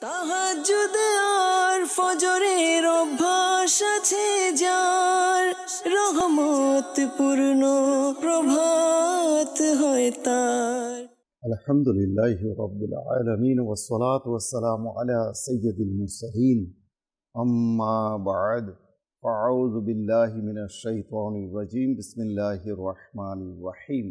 তাহাজ্জুদ আর ফজরের অভ্যাস আছে যার, রহমত পূর্ণ প্রভাত হয় তার। আলহামদুলিল্লাহি রাব্বিল আলামিন ওয়াসসালাতু ওয়াসসালামু আলা সাইয়্যিদিল মুরসালিন আম্মা বা'দ ফাআউযু বিল্লাহি মিনাশ শাইতানির রাজীম বিসমিল্লাহির রহমানির রহিম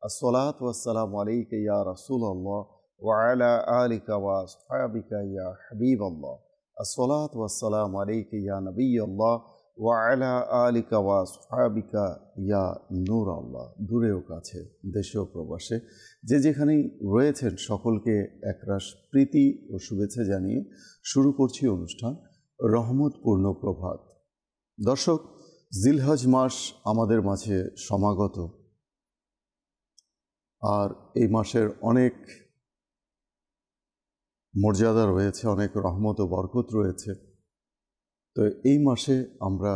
আসসালাতু ওয়াসসালামু আলাইকা ইয়া রাসূলুল্লাহ ওয়া আলা আলিকা ওয়া আসহাবিকা ইয়া হাবিবাল্লাহ আসসালাতু ওয়াসসালামু আলাইকা ইয়া নবিয়াল্লাহ ওয়া আলা আলিকা ওয়া আসহাবিকা ইয়া নূরাল্লাহ। দূরেও কাছে, দেশেও প্রবাসে, যে যেখানেই রয়েছেন সকলকে একরাশ প্রীতি ও শুভেচ্ছা জানিয়ে শুরু করছি অনুষ্ঠান রহমতপূর্ণ প্রভাত। দর্শক, জিলহজ মাস আমাদের মাঝে সমাগত, আর এই মাসের অনেক মর্যাদা রয়েছে, অনেক রহমত ও বরকত রয়েছে। তো এই মাসে আমরা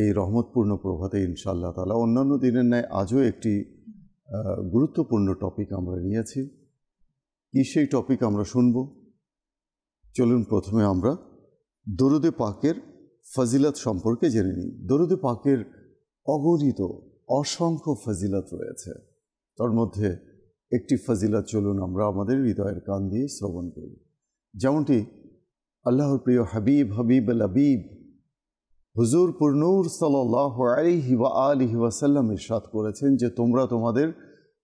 এই রহমতপূর্ণ প্রভাতে ইনশাআল্লাহ তাআলা অন্যান্য দিনের ন্যায় আজও একটি গুরুত্বপূর্ণ টপিক আমরা নিয়েছি। কি সেই টপিক আমরা শুনব? চলুন প্রথমে আমরা দরুদে পাকের ফজিলত সম্পর্কে জেনে নিই। দরুদে পাকের অগণিত অসংখ্য ফজিলত রয়েছে, তার মধ্যে একটি ফজিলত চলুন আমরা আমাদের হৃদয়ের কান দিয়ে শ্রবণ করি। যেমনটি আল্লাহর প্রিয় হাবিবুল হাবিব হুজুর পুরনূর সাল্লাল্লাহু আলাইহি ওয়া আলিহি ওয়াসাল্লাম ইরশাদ করেছেন যে তোমরা তোমাদের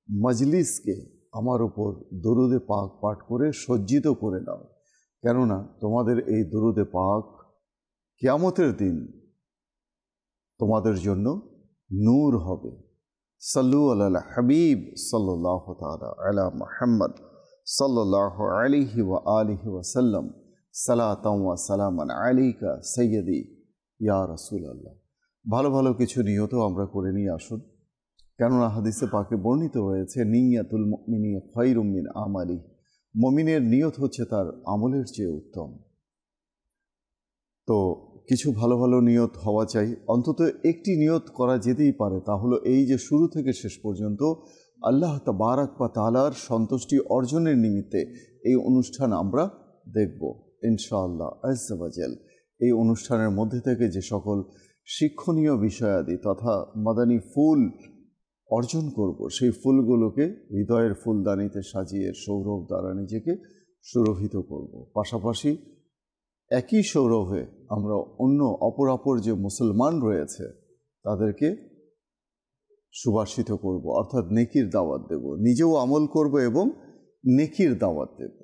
মজলিসকে আমার উপর দরুদে পাক পাঠ করে সজ্জিত করে নাও, কেননা তোমাদের এই দরুদে পাক কিয়ামতের দিন তোমাদের জন্য নূর হবে। সাল্লু আলাল হাবিব সাল্লাল্লাহু তাআলা আলা মুহাম্মদ সাল্লাল্লাহু আলাইহি ওয়া আলিহি ওয়াসাল্লাম সালাতাম ওয়া সালামান আলাইকা সাইয়্যিদি ইয়া রাসূলুল্লাহ। ভালো ভালো কিছু নিয়ত আমরা করে নিয়ে আসুন, কেননা হাদিসে পাকে বর্ণিত হয়েছে নিয়াতুল মুমিনি খায়রুম মিন আমালি, মুমিনের নিয়ত হচ্ছে তার আমলের চেয়ে উত্তম। তো কিছু ভালো ভালো নিয়ত হওয়া চাই, অন্তত একটি নিয়ত করা যেতেই পারে, তা হলো এই যে শুরু থেকে শেষ পর্যন্ত আল্লাহ তাবারাক ওয়া তাআলার সন্তুষ্টি অর্জনের নিমিত্তে এই অনুষ্ঠান আমরা দেখব ইনশাআল্লাহ আজ্জা ওয়া জাল। এই অনুষ্ঠানের মধ্যে থেকে যে সকল শিক্ষণীয় বিষয়াদি তথা মাদানী ফুল অর্জন করব, সেই ফুলগুলোকে হৃদয়ের ফুলদানিতে সাজিয়ে সৌরভ দ্বারা নিজেকে সুরভিত করব। পাশাপাশি একই সৌরভে আমরা অন্য অপর যে মুসলমান রয়েছে তাদেরকে সুবাসিত করব, অর্থাৎ নেকির দাওয়াত দেব, নিজেও আমল করব এবং নেকির দাওয়াত দেব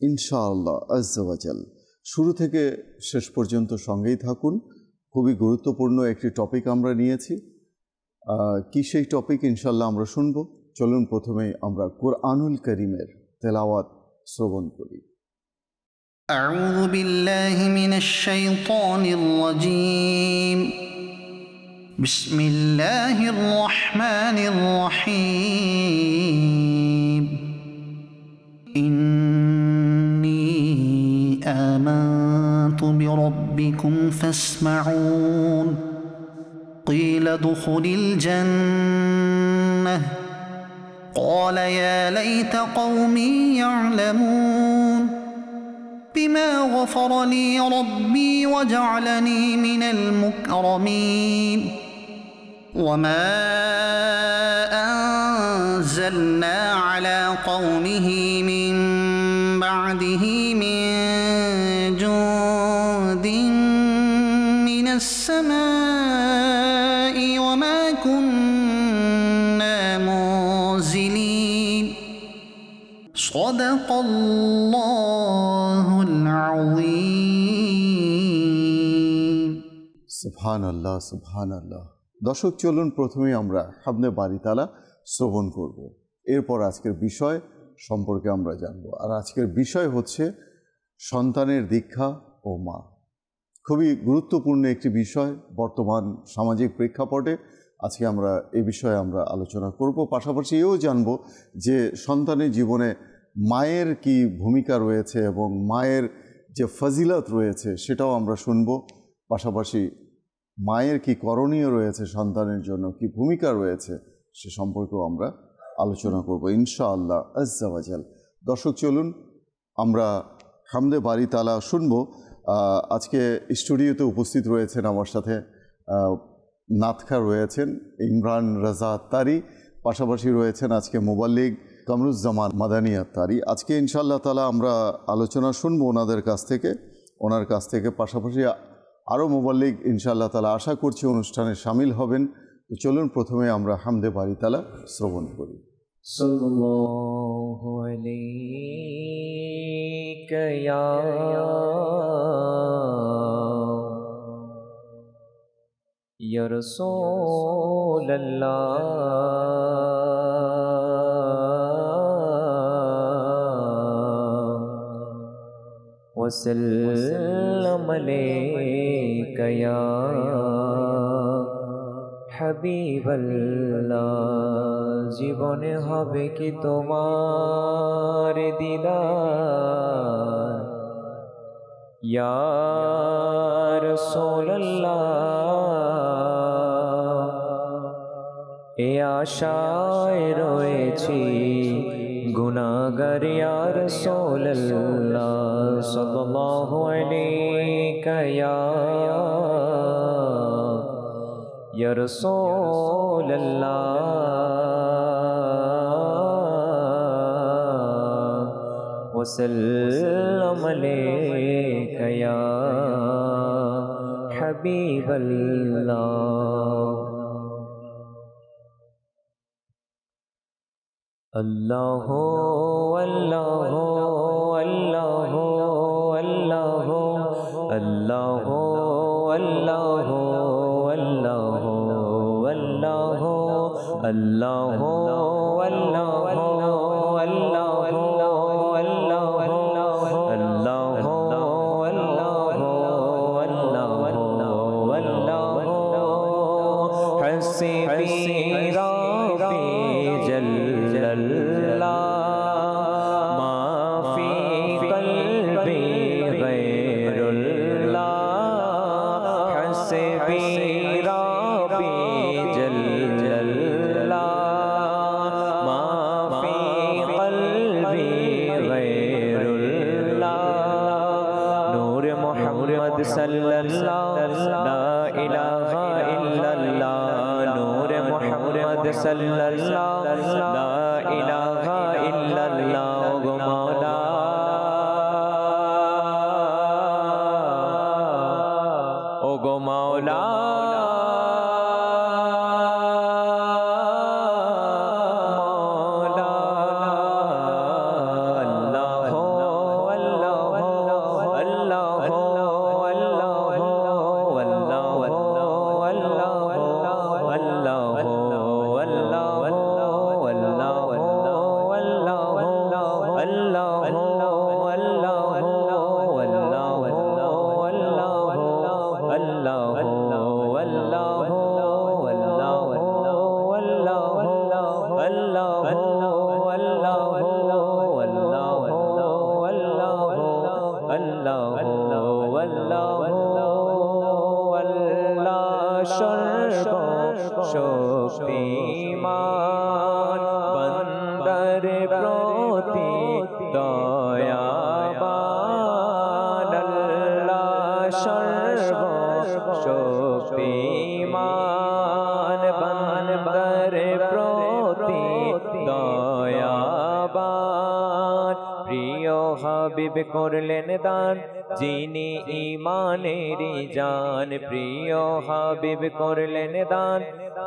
ইনশাআল্লাহ আজ্জা ওয়া জাল। শুরু থেকে শেষ পর্যন্ত সঙ্গেই থাকুন। খুবই গুরুত্বপূর্ণ একটি টপিক আমরা নিয়েছি। কি সেই টপিক ইনশাআল্লাহ আমরা শুনব। চলুন প্রথমে আমরা কুরআনুল কারীমের তেলাওয়াত শ্রবণ করি। আউযু বিল্লাহি মিনাশ শাইতানির রাজীম। বিসমিল্লাহির রহমানির রহিম। آمنت بربكم فاسمعون قيل ادخل الجنة قال يا ليت قومي يعلمون بما غفر لي ربي وجعلني من المكرمين وما أنزلنا على قومه من بعده من جند من السماء وما كنا منزلين صدق الله العظيم। সুবহানাল্লাহ সুবহানাল্লাহ। দর্শক, চলুন প্রথমে আমরা হামদে বারি তাআলা শ্রবণ করব, এরপর আজকের বিষয় সম্পর্কে আমরা জানব। আর আজকের বিষয় হচ্ছে সন্তানের দীক্ষা ও মা। খুবই গুরুত্বপূর্ণ একটি বিষয় বর্তমান সামাজিক প্রেক্ষাপটে। আজকে আমরা এই বিষয়ে আমরা আলোচনা করব, পাশাপাশি এও জানব যে সন্তানের জীবনে মায়ের কি ভূমিকা রয়েছে এবং মায়ের যে ফজিলত রয়েছে সেটাও আমরা শুনব। পাশাপাশি মায়ের কি করণীয় রয়েছে, সন্তানের জন্য কি ভূমিকা রয়েছে সে সম্পর্কেও আমরা আলোচনা করব ইনশাআল্লাহ আজ্জা ওয়া জাল। দর্শক, চলুন আমরা হামদে বারি তালা শুনবো। আজকে স্টুডিওতে উপস্থিত রয়েছেন আমার সাথে নাতখা রয়েছেন ইমরান রাজা আত্তারি, পাশাপাশি রয়েছেন আজকে মুবাল্লিগ কামরুজ্জামান মাদানী আত্তারি। আজকে ইনশাআল্লাহ তাআলা আমরা আলোচনা শুনবো ওনার কাছ থেকে পাশাপাশি আরও মুবাল্লিগ ইনশাআল্লাহ তাআলা আশা করছি অনুষ্ঠানে শামিল হবেন। তো চলুন প্রথমে আমরা হামদে বারি তালা শ্রবণ করি। সাল্লাল্লাহু আলাইকা ইয়া রাসূলাল্লাহ ওয়া সাল্লাম আলাইকা ইয়া হাবিবাল্লাহ। জীবনে হবে কি তোমার দিদার ইয়া রাসূলুল্লাহ, এ আশায় রয়েছি গুনাহগার ইয়া রাসূলুল্লাহ সাল্লাল্লাহু আলাইকা ইয়া রাসূলুল্লাহ ওয়া সাল্লাম আলাইকা ইয়া হাবিবাল্লাহ। আল্লাহু আল্লাহু আল্লাহু আল্লাহু আল্লাহু আল্লাহু আল্লাহু আল্লাহু আল্লাহু আল্লাহু আল্লাহু শক্তিমান বন্দর প্রতি দয়াবান আল্লাহ সর্ব শক্তিমান বন্দর প্রতি দয়াবান। প্রিয় হাবিব করলেন দান যিনি ঈমানেরই জান, প্রিয় হাবিব করলেন দান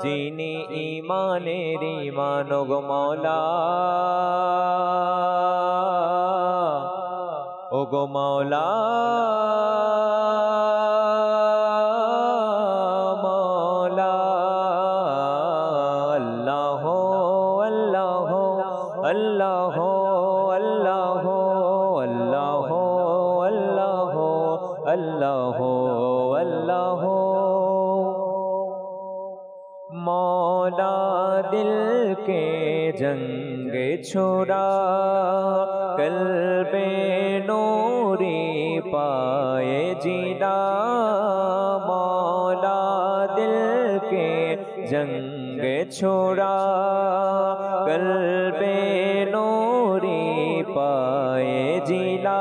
যিনি ঈমানেরই মান। গো মওলা ও গো মওলা মওলা আল্লাহ আল্লাহ আল্লাহ আল্লাহ আল্লাহ আল্লাহ আল্লাহ আল্লাহ। मौला दिल के जंग छोड़ा कल्बे नूरी पाए जीना। मौला दिल के जंग छोड़ा कल्बे नूरी पाए जीना।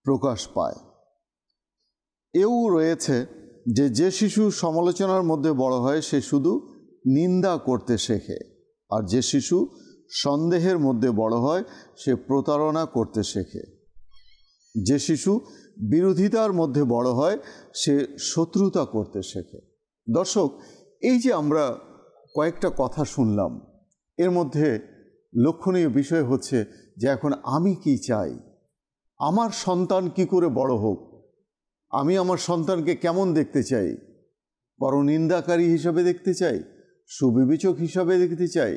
প্রকাশ পায়। এও রয়েছে যে শিশু সমালোচনার মধ্যে বড় হয় সে শুধু নিন্দা করতে শেখে, আর যে শিশু সন্দেহের মধ্যে বড় হয় সে প্রতারণা করতে শেখে। যে শিশু বিরোধিতার মধ্যে বড় হয় সে শত্রুতা করতে শেখে। দর্শক, এই যে আমরা কয়েকটা কথা শুনলাম, এর মধ্যে লক্ষণীয় বিষয় হচ্ছে যে এখন আমি কি চাই, আমার সন্তান কি করে বড় হোক, আমি আমার সন্তানকে কেমন দেখতে চাই, পরনিন্দাকারী হিসাবে দেখতে চাই, সুবিবেচক হিসাবে দেখতে চাই,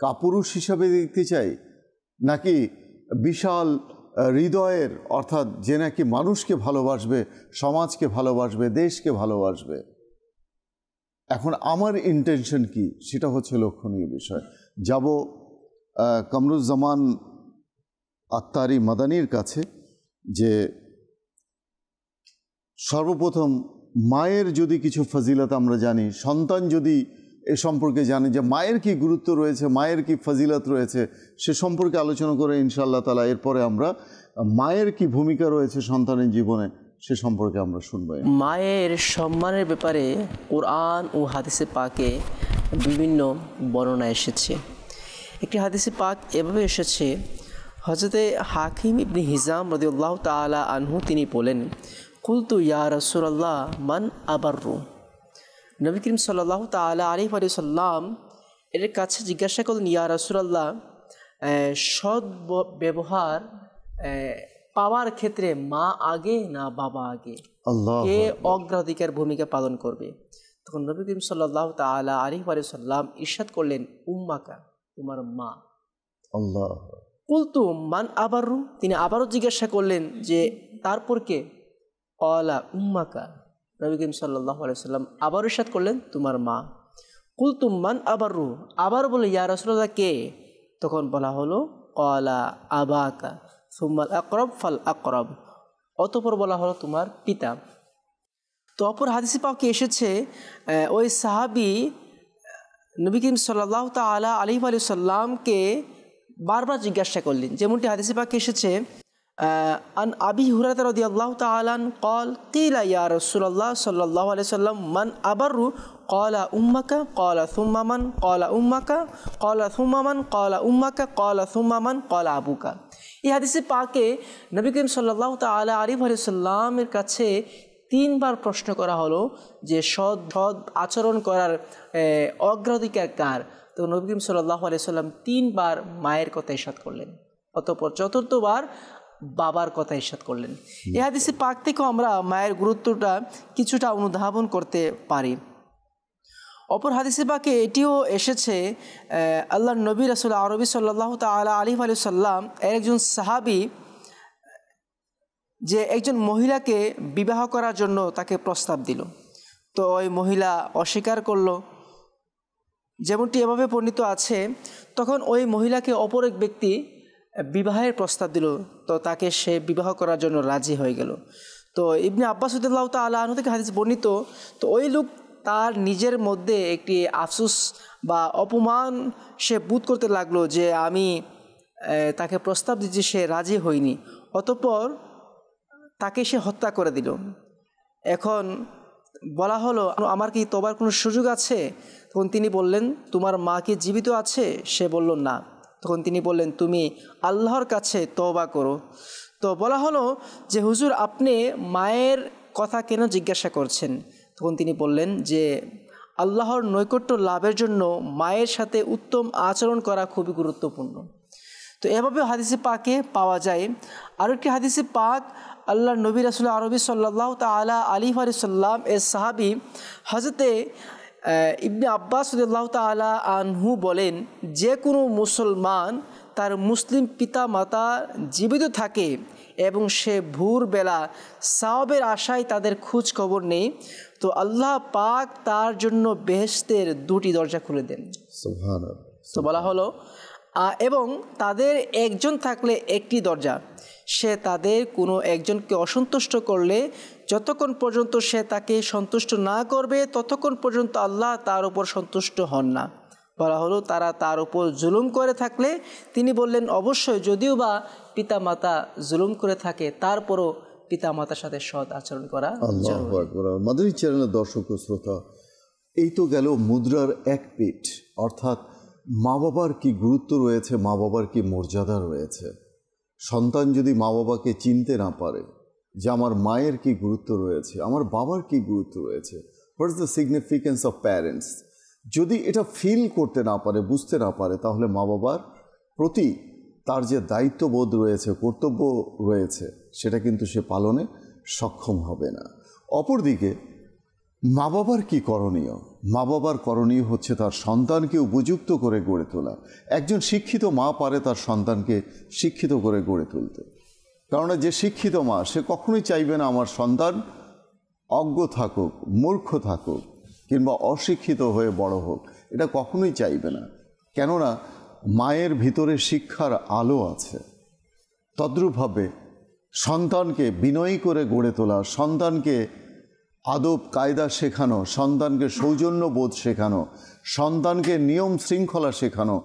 কাপুরুষ হিসাবে দেখতে চাই, নাকি বিশাল হৃদয়ের, অর্থাৎ যে নাকি মানুষকে ভালোবাসবে, সমাজকে ভালোবাসবে, দেশকে ভালোবাসবে। এখন আমার ইন্টেনশন কি, সেটা হচ্ছে লক্ষণীয় বিষয়। যাব কামরুজ্জামান আত্তারি মাদানির কাছে, যে সর্বপ্রথম মায়ের যদি কিছু ফজিলত আমরা জানি, সন্তান যদি এ সম্পর্কে জানে যে মায়ের কি গুরুত্ব রয়েছে, মায়ের কি ফজিলত রয়েছে, সে সম্পর্কে আলোচনা করে ইনশাআল্লাহ তাআলা এরপরে আমরা মায়ের কি ভূমিকা রয়েছে সন্তানের জীবনে সে সম্পর্কে আমরা শুনব। মায়ের সম্মানের ব্যাপারে কোরআন ও হাদিসে পাকে বিভিন্ন বর্ণনা এসেছে। একটি হাদিসে পাক এভাবে এসেছে, হযরতে হাকিম ইবনে হিজাম রাদিয়াল্লাহু তাআলা আনহু তিনি বলেন, কুলতু ইয়া রাসূলুল্লাহ মান আবাররু। নবী করিম সাল্লাল্লাহু তাআলা আলাইহি ওয়া সাল্লাম এর কাছে জিজ্ঞাসা করলেন, ইয়া রাসূলুল্লাহ, সৎ ব্যবহার পাওয়ার ক্ষেত্রে মা আগে না বাবা আগে, কে অগ্রাধিকার ভূমিকা পালন করবে? তখন নবী করিম সাল্লাল্লাহু তাআলা আলাইহি ওয়া সাল্লাম ইরশাদ করলেন, উম্মাকা, তোমার মা। আল্লাহ। কুলতু মান আবাররু, তিনি আবারও জিজ্ঞাসা করলেন যে তারপর কে? ক্বালা উম্মাকা, নবী করিম সাল্লাল্লাহু আলাইহি ওয়াসাল্লাম আবার ইরশাদ করলেন, তোমার মা। কুলতু মান আবাররু, আবার বলে ইয়া রাসূলুল্লাহ কে? তখন বলা হলো ক্বালা আবাকা সুম্মাল আকরাব ফাল আকরাব, অতঃপর বলা হলো তোমার পিতা। তো অপর হাদিসে পাকে এসেছে, ওই সাহাবী নবী করিম সাল্লাল্লাহু তাআলা আলাইহি ওয়া সাল্লামকে বারবার জিজ্ঞাসা করলেন, যেমনটি হাদিসে পাকে এসেছে, আন আবি হুরায়রা রাদিয়াল্লাহু তাআলা قال قيل يا رسول الله صلى الله عليه وسلم من أبر قال أمك قال ثم من قال أمك قال ثم من قال أمك قال ثم من قال أبوك। এই হাদিসে পাকে নবী করিম সাল্লাল্লাহু তাআলা আলাইহি ওয়া সাল্লামের কাছে তিনবার প্রশ্ন করা হলো যে সৎ আচরণ করার অগ্রাধিকার কার? তো নবী করিম সাল্লাল্লাহু আলাইহি সাল্লাম তিনবার মায়ের কথা ইরশাদ করলেন, অতঃপর চতুর্থবার বাবার কথা ইরশাদ করলেন। এই হাদিসে পাক থেকেও আমরা মায়ের গুরুত্বটা কিছুটা অনুধাবন করতে পারি। অপর হাদিসে পাকে এটিও এসেছে, আল্লাহর নবী রাসূল আরবি সাল্লাল্লাহু তাআলা আলাইহি ওয়া সাল্লাম একজন সাহাবী যে একজন মহিলাকে বিবাহ করার জন্য তাকে প্রস্তাব দিল, তো ওই মহিলা অস্বীকার করলো, যেমনটি এভাবে বর্ণিত আছে। তখন ওই মহিলাকে অপর এক ব্যক্তি বিবাহের প্রস্তাব দিল, তো তাকে সে বিবাহ করার জন্য রাজি হয়ে গেল। তো ইবনে আব্বাস রাদিয়াল্লাহু তাআলা আনহু থেকে হাদিস বর্ণিত, তো ওই লোক তার নিজের মধ্যে একটি আফসোস বা অপমান সে বোধ করতে লাগলো যে আমি তাকে প্রস্তাব দিচ্ছি, সে রাজি হয়নি, অতঃপর তাকে সে হত্যা করে দিল। এখন বলা হলো, আমার কি তওবার কোনো সুযোগ আছে? তখন তিনি বললেন, তোমার মা কি জীবিত আছে? সে বলল না। তখন তিনি বললেন, তুমি আল্লাহর কাছে তওবা করো। তো বলা হলো যে হুজুর, আপনি মায়ের কথা কেন জিজ্ঞাসা করছেন? তখন তিনি বললেন যে আল্লাহর নৈকট্য লাভের জন্য মায়ের সাথে উত্তম আচরণ করা খুবই গুরুত্বপূর্ণ। তো এভাবে হাদিসে পাকে পাওয়া যায়। আরও একটি হাদিসে পাক আল্লাহর নবী রাসূল আরবি সাল্লাল্লাহু তাআলা আলাইহি ওয়া সাল্লাম এর সাহাবী হযরতে ইবনে আব্বাস রাদিয়াল্লাহু তাআলা আনহু বলেন, যে কোনো মুসলমান তার মুসলিম পিতা মাতা জীবিত থাকে এবং সে ভোরবেলা সাওয়াবের আশায় তাদের খোঁজ খবর নেই, তো আল্লাহ পাক তার জন্য বেহেশতের দুটি দরজা খুলে দেন। সুবহানাল্লাহ। তো বলা হলো, এবং তাদের একজন থাকলে একটি দরজা, সে তাদের কোনো একজনকে অসন্তুষ্ট করলে যতক্ষণ পর্যন্ত সে তাকে সন্তুষ্ট না করবে ততক্ষণ পর্যন্ত আল্লাহ তার উপর সন্তুষ্ট হন না। বলা হলো, তারা তার উপর জুলুম করে থাকলে তিনি বললেন, অবশ্যই যদিও বা পিতা মাতা জুলুম করে থাকে তারপরও পিতামাতার সাথে সৎ আচরণ করা আল্লাহু জরুরি। আকবার। মাদানী চ্যানেলের দর্শক ও শ্রোতা, এই তো গেল মুদ্রার এক পিঠ, অর্থাৎ মা বাবার কি গুরুত্ব রয়েছে, মা বাবার কি মর্যাদা রয়েছে। সন্তান যদি মা বাবাকে চিনতে না পারে যে আমার মায়ের কি গুরুত্ব রয়েছে, আমার বাবার কি গুরুত্ব রয়েছে, what is the significance of parents, যদি এটা ফিল করতে না পারে, বুঝতে না পারে, তাহলে মা বাবার প্রতি তার যে দায়িত্ববোধ রয়েছে, কর্তব্য রয়েছে, সেটা কিন্তু সে পালনে সক্ষম হবে না। অপরদিকে মা বাবার কী করণীয়? মা বাবার করণীয় হচ্ছে তার সন্তানকে উপযুক্ত করে গড়ে তোলা। একজন শিক্ষিত মা পারে তার সন্তানকে শিক্ষিত করে গড়ে তুলতে, কেননা যে শিক্ষিত মা সে কখনোই চাইবে না আমার সন্তান অজ্ঞ থাকুক, মূর্খ থাকুক, কিংবা অশিক্ষিত হয়ে বড় হোক, এটা কখনোই চাইবে না। কেননা মায়ের ভিতরে শিক্ষার আলো আছে। তদ্রূপভাবে সন্তানকে বিনয়ী করে গড়ে তোলা, সন্তানকে আদব কায়দা শেখানো, সন্তানকে সৌজন্যবোধ শেখানো, সন্তানকে নিয়ম শৃঙ্খলা শেখানো,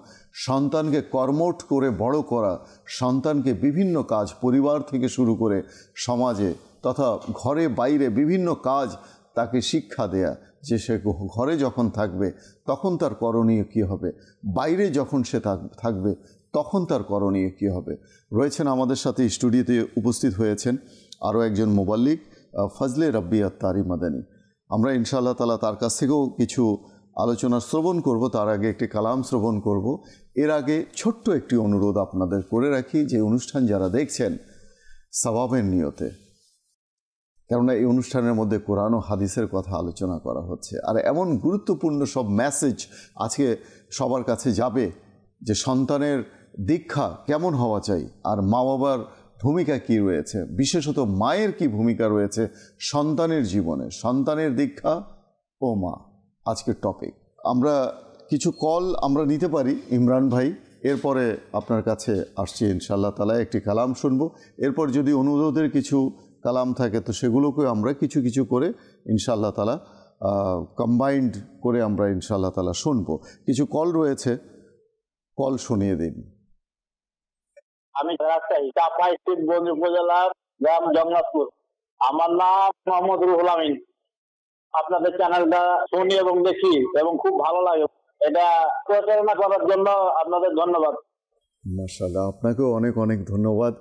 সন্তানকে কর্মঠ করে বড় করা, সন্তানকে বিভিন্ন কাজ পরিবার থেকে শুরু করে সমাজে তথা ঘরে বাইরে বিভিন্ন কাজ তাকে শিক্ষা দেয়া, যে সে ঘরে যখন থাকবে তখন তার করণীয় কী হবে, বাইরে যখন সে থাকবে তখন তার করণীয় কী হবে। রয়েছেন আমাদের সাথে স্টুডিওতে উপস্থিত হয়েছেন আরও একজন মুবাল্লিগ, ফজলে রাব্বি আত্তারি মাদানী। আমরা ইনশাআল্লাহ তাআলা তার কাছ থেকেও কিছু আলোচনা শ্রবণ করব, তার আগে একটি কালাম শ্রবণ করব। এর আগে ছোট্ট একটি অনুরোধ আপনাদের করে রাখি, যে অনুষ্ঠান যারা দেখছেন সওয়াবের নিয়তে, কেননা এই অনুষ্ঠানের মধ্যে কোরআন ও হাদিসের কথা আলোচনা করা হচ্ছে, আর এমন গুরুত্বপূর্ণ সব মেসেজ আজকে সবার কাছে যাবে, যে সন্তানের দীক্ষা কেমন হওয়া চাই, আর মা বাবার ভূমিকা কি রয়েছে, বিশেষত মায়ের কি ভূমিকা রয়েছে সন্তানের জীবনে, সন্তানের দীক্ষা ও মা আজকের টপিক। আমরা কিছু কল আমরা নিতে পারি ইমরান ভাই, এরপরে আপনার কাছে আসছি ইনশাআল্লাহ তাআলা, একটি কালাম শুনবো। এরপর যদি অনুরোধের কিছু কালাম থাকে তো সেগুলোকে আমরা কিছু কিছু করে ইনশাআল্লাহ তাআলা কম্বাইন্ড করে আমরা ইনশাআল্লাহ তাআলা শুনবো। কিছু কল রয়েছে, কল শুনিয়ে দিন। আমি রাজশাহী চাপা স্টেট গঞ্জ উপজেলার গ্রাম জগন্নাথপুর। আমার নাম মোহাম্মদ রুহুল আমিন। আপনাদের চ্যানেলটা শুনি এবং দেখি এবং খুব ভালো লাগে। এটা প্রচারণা করার জন্য আপনাদের ধন্যবাদ। মাশাআল্লাহ, আপনাকেও অনেক অনেক ধন্যবাদ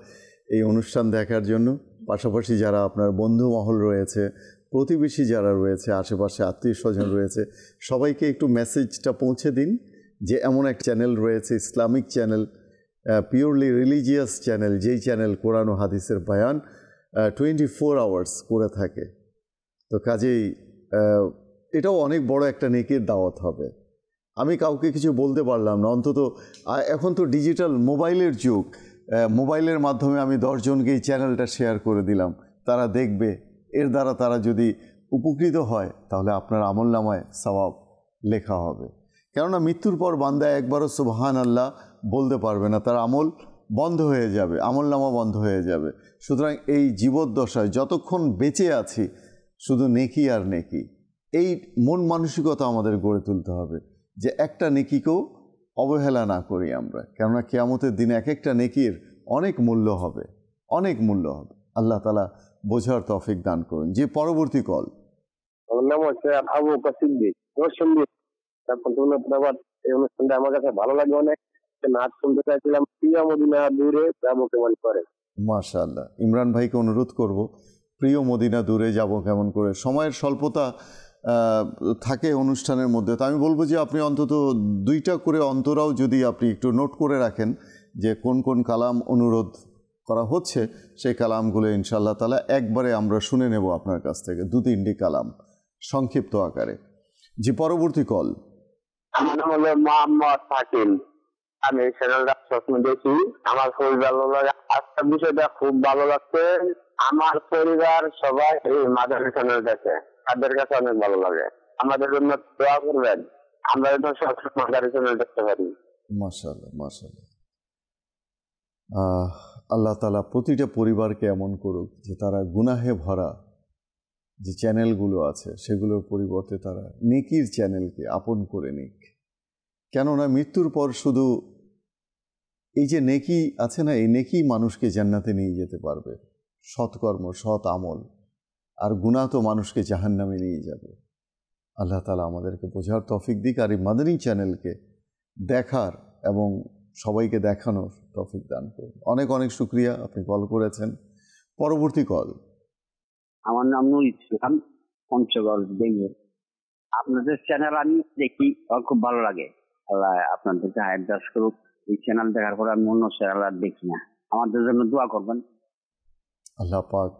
এই অনুষ্ঠান দেখার জন্য। পাশাপাশি যারা আপনার বন্ধু মহল রয়েছে, প্রতিবেশী যারা রয়েছে, আশেপাশে আত্মীয় স্বজন রয়েছে, সবাইকে একটু মেসেজটা পৌঁছে দিন যে এমন এক চ্যানেল রয়েছে, Islamic channel, purely religious channel, যেই চ্যানেল কোরআন ও হাদিসের বয়ান 24 আওয়ার্স করে থাকে। তো কাজেই এটাও অনেক বড় একটা নেকির দাওয়াত হবে। আমি কাউকে কিছু বলতে পারলাম না, অন্তত এখন তো ডিজিটাল মোবাইলের যুগ, মোবাইলের মাধ্যমে আমি 10 জনকে এই চ্যানেলটা শেয়ার করে দিলাম, তারা দেখবে, এর দ্বারা তারা যদি উপকৃত হয় তাহলে আপনার আমলনামায় সওয়াব লেখা হবে। কেননা মৃত্যুর পর বান্দা একবারও সুবহান আল্লাহ বলতে পারবে না, তার আমল বন্ধ হয়ে যাবে, আমলনামা বন্ধ হয়ে যাবে। সুতরাং এই জীবদ্দশায় যতক্ষণ বেঁচে আছি শুধু নেকি আর নেকি, এই মন মানসিকতা আমাদের গড়ে তুলতে হবে, যে একটা নেকিকেও অবহেলা না করি আমরা, কেননা কিয়ামতের দিনে এক একটা নেকির অনেক মূল্য হবে, অনেক মূল্য হবে। আল্লাহ তাআলা বোঝার তৌফিক দান করুন। যে পরবর্তী কল। আমার নাম হচ্ছে আবু কাসিদ্দিক। ধন্যবাদ। এই অনুষ্ঠানটা আমার কাছে ভালো লাগে অনেক। নাচ শুনতে চাইছিলাম, প্রিয় মদিনা দূরে যাব কেমন করে। মাশাআল্লাহ, ইমরান ভাইকে অনুরোধ করব, প্রিয় মদিনা দূরে যাব কেমন করে। সময়ের স্বল্পতা থাকে অনুষ্ঠানের মধ্যে, তো আমি বলবো যে আপনি অন্তত 2টা করে অন্তরাও যদি আপনি একটু নোট করে রাখেন যে কোন কোন কালাম অনুরোধ করা হচ্ছে, সেই কালামগুলো ইনশাআল্লাহ তাআলা একবারে আমরা শুনে নেব আপনার কাছ থেকে, 2-3টি কালাম সংক্ষিপ্ত আকারে। যে পরবর্তী কল। আমার নাম হলো মোহাম্মদ শাকিল। আমি এই চ্যানেলটা সবসময় দেখি, আমার খুব ভালো লাগে। আজকের বিষয়টা খুব ভালো লাগছে। আমার পরিবার সবাই এই মাদানী চ্যানেল দেখে, তাদের কাছে অনেক ভালো লাগে। আমাদের জন্য দোয়া করবেন, আমরা যেন সবসময় মাদানী চ্যানেল দেখতে পারি। মাশাআল্লাহ, মাশাআল্লাহ। আল্লাহ তাআলা প্রতিটা পরিবারকে এমন করুক যে তারা গুনাহে ভরা যে চ্যানেলগুলো আছে সেগুলোর পরিবর্তে তারা নেকির চ্যানেলকে আপন করে নিক। কেননা মৃত্যুর পর শুধু এই যে নেকি আছে না, এই নেকি মানুষকে জান্নাতে নিয়ে যেতে পারবে। সৎকর্ম, সৎ আমল। আর গুনাহ তো মানুষকে জাহান্নামে নিয়ে যাবে। আল্লাহ তাআলা আমাদেরকে বোঝার তৌফিক দিক, আর এই মাদানী চ্যানেলকে দেখার এবং সবাইকে দেখানোর তৌফিক দান করুন। অনেক অনেক শুকরিয়া, আপনি কল করেছেন। পরবর্তী কল। আমার নাম নুর ইসলাম, পঞ্চগড়, বেঙ্গল। আপনাদের চ্যানেল আমি দেখি, আমার খুব ভালো লাগে। আল্লাহ আপনাদেরকে হায়াত দাস করুক। এই চ্যানেল দেখার পরে আমি অন্য চ্যানেল আর দেখি না। আমাদের জন্য দোয়া করবেন। আল্লাহ পাক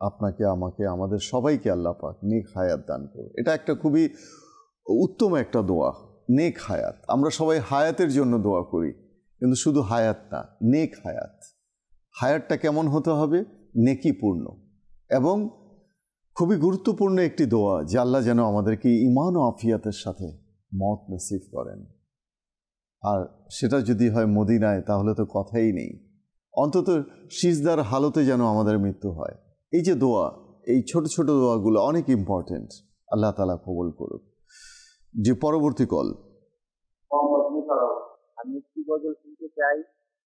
আপনাকে, আমাকে, আমাদের সবাইকে আল্লাহ পাক নেক হায়াত দান করুন। এটা একটা খুবই উত্তম একটা দোয়া, নেক হায়াত। আমরা সবাই হায়াতের জন্য দোয়া করি, কিন্তু শুধু হায়াত না, নেক হায়াত। হায়াতটা কেমন হতে হবে? নেকিপূর্ণ। এবং খুবই গুরুত্বপূর্ণ একটি দোয়া যে আল্লাহ যেন আমাদেরকে ঈমান ও আফিয়াতের সাথে মত নসিব করেন। আর সেটা যদি হয় মদিনায়, তাহলে তো কথাই নেই। অন্তত সিজদার হালতে যেন আমাদের মৃত্যু হয়। এই যে দোয়া, এই ছোট ছোট দোয়াগুলো অনেক ইম্পর্টেন্ট। আল্লাহ তাআলা কবুল করুক। যে পরবর্তী কল। আমি কি বলতে চাই,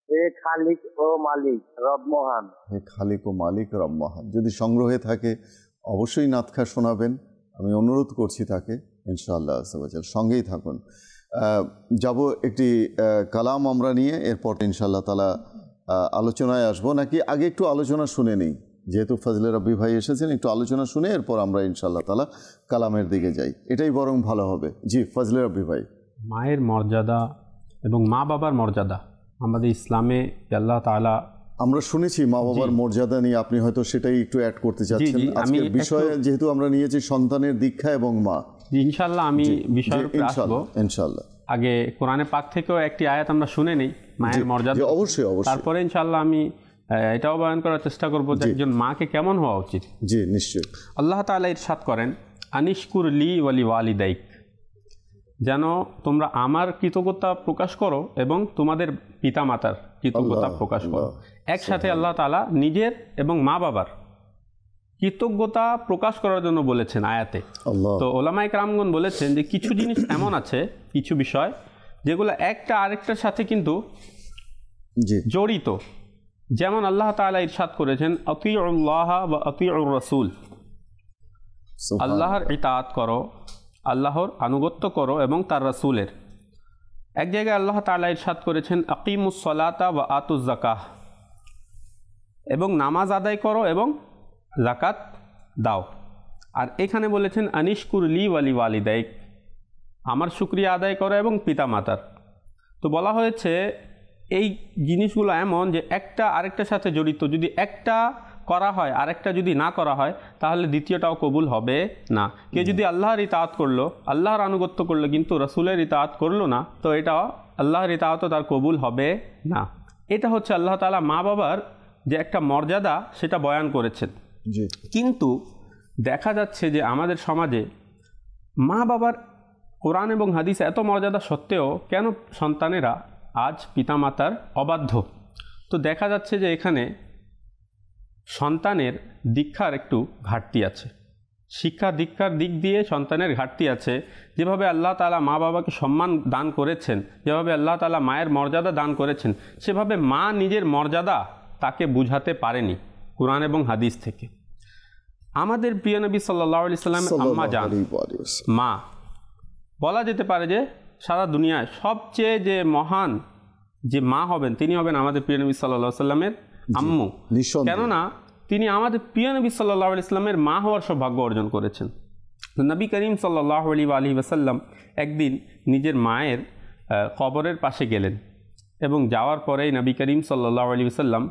হে খালিক ও মালিক রব মহান। হে খালিক ও মালিক রব মহান। যদি সংগ্রহে থাকে অবশ্যই নাতখা শোনাবেন, আমি অনুরোধ করছি তাকে। ইনশাআল্লাহ সঙ্গেই থাকুন। যাব একটি কালাম আমরা নিয়ে, এরপর ইনশাআল্লাহ তাআলা আলোচনায় আসবো। নাকি আগে একটু আলোচনা শুনে নিই? যেহেতু ফজলে রাব্বি ভাই এসেছেন, একটু আলোচনা শুনে এরপর আমরা ইনশাআল্লাহ তাআলা কালামের দিকে যাই, এটাই বরং ভালো হবে। জি ফজলে রাব্বি ভাই। মায়ের মর্যাদা এবং মা বাবার মর্যাদা আমাদের ইসলামে আল্লাহ তাআলা, আমরা শুনেছি মা বাবার মর্যাদা নিয়ে, আপনি হয়তো সেটাই একটু অ্যাড করতে চাচ্ছেন। আজকের বিষয়ে যেহেতু আমরা নিয়েছি সন্তানের দীক্ষা এবং মা, ইনশাআল্লাহ আমি বিষয়ের উপর আসবো। ইনশাআল্লাহ আগে কোরআনে পাক থেকেও একটি আয়াত আমরা শুনে নেই মায়ের মর্যাদা। অবশ্যই অবশ্যই। তারপরে ইনশাআল্লাহ আমি এটাও বয়ান করার চেষ্টা করব যে একজন মাকে কেমন হওয়া উচিত। জি নিশ্চয়ই। আল্লাহ তাআলা ইরশাদ করেন, আনিশকুর লি ওয়ালি ওয়ালিদাইক, যেন তোমরা আমার কৃতজ্ঞতা প্রকাশ করো এবং তোমাদের পিতামাতার কৃতজ্ঞতা প্রকাশ করো। একসাথে আল্লাহ তাআলা নিজের এবং মা বাবার কৃতজ্ঞতা প্রকাশ করার জন্য বলেছেন আয়াতে। তো ওলামায়ে কেরামগণ বলেছেন যে কিছু জিনিস এমন আছে, কিছু বিষয় যেগুলো একটা আরেকটার সাথে কিন্তু জড়িত। যেমন আল্লাহ তাআলা ইরশাদ করেছেন, আতিউল্লাহ ওয়া আতিউর রাসূল, আল্লাহর ইতাআত করো, আল্লাহর আনুগত্য করো এবং তার রাসূলের। এক জায়গায় আল্লাহ তাআলা ইরশাদ করেছেন, আকিমুস সালাতা ওয়া আতুজ যাকাহ, এবং নামাজ আদায় করো এবং যাকাত দাও। আর এখানে বলেছেন আনিশকুর লি ওয়ালি ওয়ালিদাইক, আমার শুকরিয়া আদায় করো এবং পিতামাতার। তো বলা হয়েছে এই জিনিসগুলো এমন যে একটা আরেকটার সাথে জড়িত। যদি একটা করা হয়, আরেকটা যদি না করা হয়, তাহলে দ্বিতীয়টাও কবুল হবে না। কেউ যদি আল্লাহর ইতাআত করলো, আল্লাহর আনুগত্য করলো, কিন্তু রাসূলের ইতাআত করলো না, তো এটাও আল্লাহর ইতাআতও তার কবুল হবে না। এটা হচ্ছে আল্লাহ তাআলা মা বাবার যে একটা মর্যাদা, সেটা বয়ান করেছেন। কিন্তু দেখা যাচ্ছে যে আমাদের সমাজে মা বাবার কোরআন এবং হাদিস এত মর্যাদা সত্ত্বেও কেন সন্তানেরা আজ পিতামাতার অবাধ্য? তো দেখা যাচ্ছে যে এখানে সন্তানের দীক্ষার একটু ঘাটতি আছে, শিক্ষা দীক্ষার দিক দিয়ে সন্তানের ঘাটতি আছে। যেভাবে আল্লাহ তাআলা মা বাবাকে সম্মান দান করেছেন, যেভাবে আল্লাহ তাআলা মায়ের মর্যাদা দান করেছেন, সেভাবে মা নিজের মর্যাদা তাকে বুঝাতে পারেনি কোরআন এবং হাদিস থেকে। আমাদের প্রিয় নবী সাল্লাল্লাহু আলাইহি সাল্লামের আম্মা জান মা, বলা যেতে পারে যে সারা দুনিয়ায় সবচেয়ে যে মহান যে মা হবেন, তিনি হবেন আমাদের প্রিয় নবী সাল্লাল্লাহু আলাইহি সাল্লামের আম্মু। কেননা তিনি আমাদের প্রিয় নবী সাল্লাল্লাহু আলাইহি সাল্লামের মা হওয়ার সৌভাগ্য অর্জন করেছেন। নবী করিম সাল্লাল্লাহু আলাইহি ওয়াসাল্লাম একদিন নিজের মায়ের কবরের পাশে গেলেন এবং যাওয়ার পরেই নবী করিম সাল্লাল্লাহু আলাইহি ওয়াসাল্লাম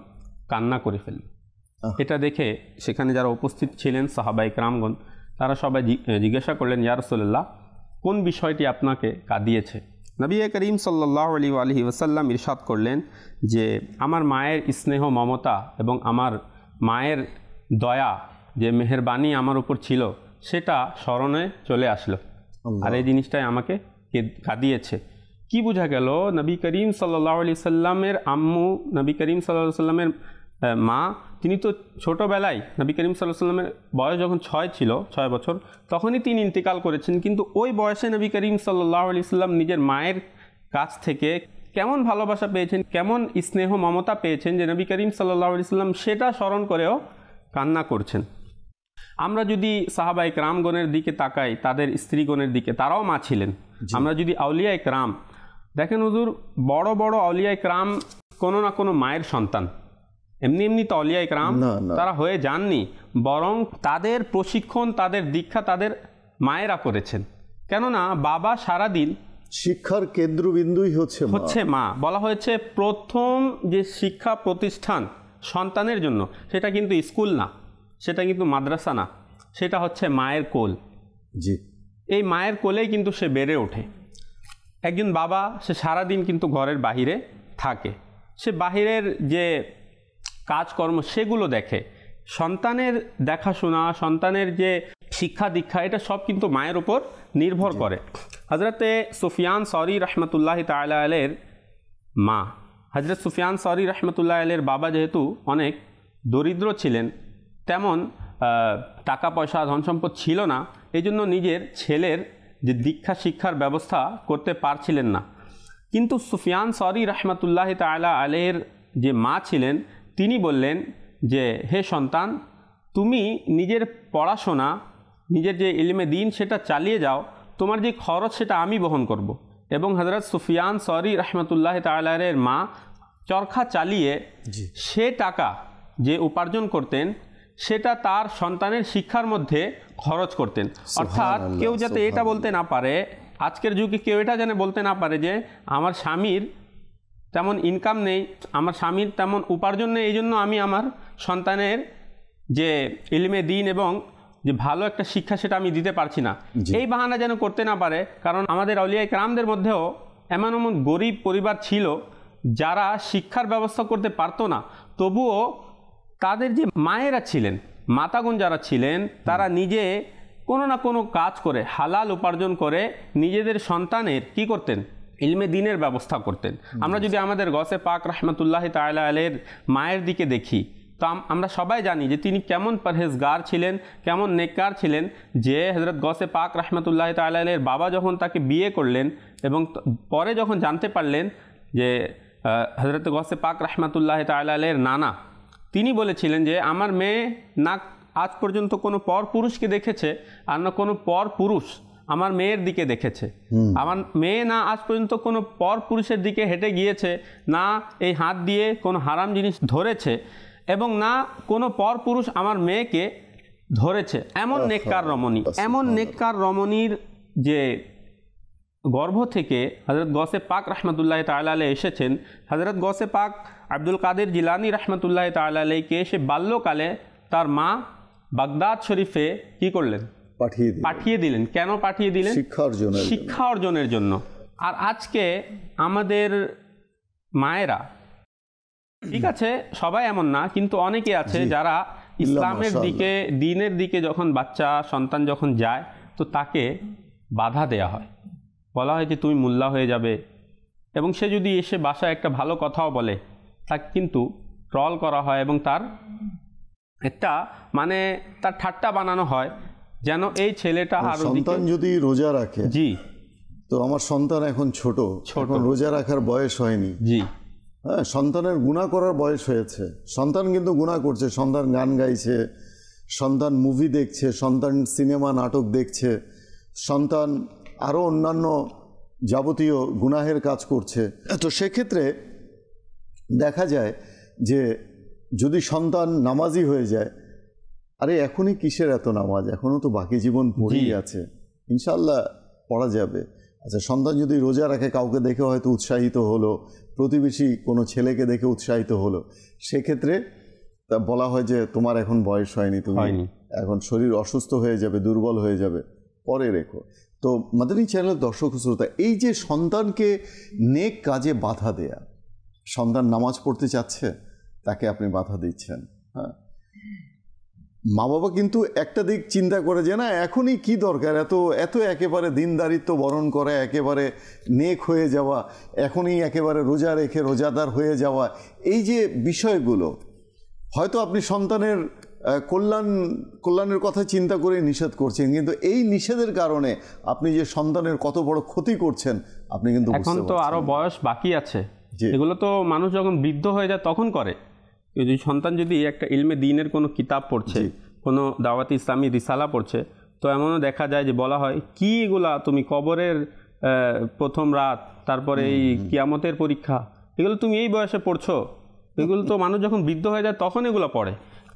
কান্না করে ফেললেন। এটা দেখে সেখানে যারা উপস্থিত ছিলেন সাহাবায়ে কেরামগণ, তারা সবাই জিজ্ঞাসা করলেন, ইয়া রাসূলুল্লাহ, কোন বিষয়টি আপনাকে কাঁদিয়েছে? নবী করিম সাল্লাল্লাহু আলাইহি ওয়াসাল্লাম ইরশাদ করলেন যে আমার মায়ের স্নেহ মমতা এবং আমার মায়ের দয়া, যে মেহেরবানি আমার উপর ছিল, সেটা স্মরণে চলে আসলো, আর এই জিনিসটাই আমাকে কাঁদিয়েছে। কি বোঝা গেল? নবী করিম সাল্লাল্লাহু আলাইহি সাল্লামের আম্মু, নবী করিম সাল্লাল্লাহু আলাইহি সাল্লামের মা, তিনি তো ছোটোবেলায়, নবী করিম সাল্লাল্লাহু আলাইহি সাল্লামের বয়স যখন 6 বছর, তখনই তিনি ইন্তেকাল করেছেন। কিন্তু ওই বয়সে নবী করিম সাল্লাল্লাহু আলাইহি সাল্লাম নিজের মায়ের কাছ থেকে কেমন ভালোবাসা পেয়েছেন, কেমন স্নেহ মমতা পেয়েছেন, যে নবী করিম সাল্লাল্লাহু আলাইহি সাল্লাম সেটা স্মরণ করেও কান্না করছেন। আমরা যদি সাহাবায়ে কেরামগণের দিকে তাকাই, তাদের স্ত্রীগণের দিকে, তারাও মা ছিলেন। আমরা যদি আউলিয়ায়ে কেরাম দেখেন, হুজুর বড় বড় আউলিয়ায়ে কেরাম কোনো না কোনো মায়ের সন্তান। এমনি এমনি তো আউলিয়ায়ে কেরাম তারা হয়ে যাননি, বরং তাদের প্রশিক্ষণ, তাদের দীক্ষা তাদের মায়েরা করেছেন। কেননা বাবা সারাদিন শিক্ষার কেন্দ্রবিন্দুই হচ্ছে মা। বলা হয়েছে প্রথম যে শিক্ষা প্রতিষ্ঠান সন্তানের জন্য সেটা কিন্তু স্কুল না, সেটা কিন্তু মাদ্রাসা না, সেটা হচ্ছে মায়ের কোল। জি, এই মায়ের কোলেই কিন্তু সে বেড়ে ওঠে। একজন বাবা সে সারাদিন কিন্তু ঘরের বাহিরে থাকে, সে বাহিরের যে কাজকর্ম সেগুলো দেখে। সন্তানের দেখাশোনা, সন্তানের যে শিক্ষা দীক্ষা, এটা সব কিন্তু মায়ের উপর নির্ভর করে। হজরতে সুফিয়ান সৌরি রহমতুল্লাহি তাআলা আলাইহির মা, হজরত সুফিয়ান সৌরি রহমতুল্লাহ আলাইহির বাবা যেহেতু অনেক দরিদ্র ছিলেন, তেমন টাকা পয়সা ধন সম্পদ ছিল না, এই জন্য নিজের ছেলের যে দীক্ষা শিক্ষার ব্যবস্থা করতে পারছিলেন না। কিন্তু সুফিয়ান সৌরি রহমতুল্লাহি তাআলা আলাইহির যে মা ছিলেন, তিনি বললেন যে হে সন্তান, তুমি নিজের পড়াশোনা, নিজের যে ইলমে দ্বীন সেটা চালিয়ে যাও, তোমার যে খরচ সেটা আমি বহন করব। এবং হযরত সুফিয়ান সৌরি রাহমাতুল্লাহি তাআলা আলাইহির মা চরখা চালিয়ে সে টাকা যে উপার্জন করতেন সেটা তার সন্তানের শিক্ষার মধ্যে খরচ করতেন। অর্থাৎ কেউ যাতে এটা বলতে না পারে, আজকের যুগে কেউ এটা যেন বলতে না পারে যে আমার স্বামীর তেমন ইনকাম নেই, আমার স্বামীর তেমন উপার্জন নেই, এই জন্য আমি আমার সন্তানের যে ইলমে দ্বীন এবং যে ভালো একটা শিক্ষা সেটা আমি দিতে পারছি না, এই বাহানা যেন করতে না পারে। কারণ আমাদের আউলিয়া কেরামদের মধ্যেও এমন এমন গরিব পরিবার ছিল যারা শিক্ষার ব্যবস্থা করতে পারতো না, তবুও তাদের যে মায়েরা ছিলেন, মাতাগণ যারা ছিলেন, তারা নিজে কোনো না কোনো কাজ করে হালাল উপার্জন করে নিজেদের সন্তানের কি করতেন, ইলমে দ্বীনের ব্যবস্থা করতেন। আমরা যদি আমাদের গসে পাক রাহমাতুল্লাহি তাআলা আলাইহির মায়ের দিকে দেখি, তো আমরা সবাই জানি যে তিনি কেমন পরহেজগার ছিলেন, কেমন নেককার ছিলেন। যে হযরত গসে পাক রাহমাতুল্লাহি তাআলা আলাইহির বাবা যখন তাকে বিয়ে করলেন এবং পরে যখন জানতে পারলেন যে হযরত গসে পাক রাহমাতুল্লাহি তাআলা আলাইহির নানা, তিনি বলেছিলেন যে আমার মেয়ে না আজ পর্যন্ত কোনো পর পুরুষকে দেখেছে, আর না কোনো পর পুরুষ আমার মেয়ের দিকে দেখেছে। আমার মেয়ে না আজ পর্যন্ত কোনো পর পুরুষের দিকে হেঁটে গিয়েছে, না এই হাত দিয়ে কোনো হারাম জিনিস ধরেছে, এবং না কোনো পর পুরুষ আমার মেয়েকে ধরেছে। এমন নেককার রমণী, এমন নেককার রমণীর যে গর্ভ থেকে হযরত গসে পাক রাহমাতুল্লাহি তাআলা আলাইহি এসেছেন। হযরত গসে পাক আব্দুল কাদের জিলানী রাহমাতুল্লাহি তাআলা আলাইহিকে সে বাল্যকালে তার মা বাগদাদ শরীফে কি করলেন, পাঠিয়ে দিলেন। কেন পাঠিয়ে দিলেন? শিক্ষা অর্জনের জন্য। আর আজকে আমাদের মায়েরা, ঠিক আছে সবাই এমন না, কিন্তু অনেকে আছে যারা ইসলামের দিকে, দ্বীনের দিকে যখন বাচ্চা সন্তান যখন যায়, তো তাকে বাধা দেয়া হয়, বলা হয় যে তুমি মোল্লা হয়ে যাবে। এবং সে যদি এসে বাসায় একটা ভালো কথাও বলে, তাকে কিন্তু ট্রল করা হয় এবং তার একটা মানে তার ঠাট্টা বানানো হয়, যেন এই ছেলেটা আরো সন্তান যদি রোজা রাখে, জি, তো আমার সন্তান এখন ছোট, রোজা রাখার বয়স হয়নি, জি, হ্যাঁ, সন্তানের গুনাহ করার বয়স হয়েছে। সন্তান কিন্তু গুনাহ করছে, সন্তান গান গাইছে, সন্তান মুভি দেখছে, সন্তান সিনেমা নাটক দেখছে, সন্তান আরও অন্যান্য যাবতীয় গুনাহের কাজ করছে। তো সেক্ষেত্রে দেখা যায় যে যদি সন্তান নামাজি হয়ে যায়, আরে এখনই কিসের এত নামাজ, এখনও তো বাকি জীবন পড়েই আছে, ইনশাল্লাহ পড়া যাবে। আচ্ছা, সন্তান যদি রোজা রাখে, কাউকে দেখে হয়তো উৎসাহিত হলো, প্রতিবেশী কোনো ছেলেকে দেখে উৎসাহিত হলো, সেক্ষেত্রে তা বলা হয় যে তোমার এখন বয়স হয়নি, তুমি এখন শরীর অসুস্থ হয়ে যাবে, দুর্বল হয়ে যাবে, পরে রেখো। তো মাদানী চ্যানেল দর্শক শ্রোতা, এই যে সন্তানকে নেক কাজে বাধা দেয়া, সন্তান নামাজ পড়তে চাচ্ছে, তাকে আপনি বাধা দিচ্ছেন। হ্যাঁ, মা বাবা কিন্তু একটা দিক চিন্তা করে যে না এখনই কি দরকার, এত একেবারে দিনদারিত্ব বরণ করে, একেবারে নেক হয়ে যাওয়া, এখনই একেবারে রোজা রেখে রোজাদার হয়ে যাওয়া, এই যে বিষয়গুলো হয়তো আপনি সন্তানের কল্যাণের কথা চিন্তা করে নিষেধ করছেন, কিন্তু এই নিষেধের কারণে আপনি যে সন্তানের কত বড় ক্ষতি করছেন আপনি কিন্তু এখন তো আরো বয়স বাকি আছে, এগুলো তো মানুষ যখন বৃদ্ধ হয়ে যায় তখন করে। যদি সন্তান যদি একটা ইলমে দ্বীনের কোনো কিতাব পড়ছে, কোনো দাওয়াতি ইসলামী রিসালা পড়ছে, তো এমনও দেখা যায় যে বলা হয় কি এগুলা তুমি কবরের প্রথম রাত, তারপরে এই কিয়ামতের পরীক্ষা, এগুলো তুমি এই বয়সে পড়ছো? এগুলো তো মানুষ যখন বৃদ্ধ হয়ে যায় তখন এগুলো পড়ে,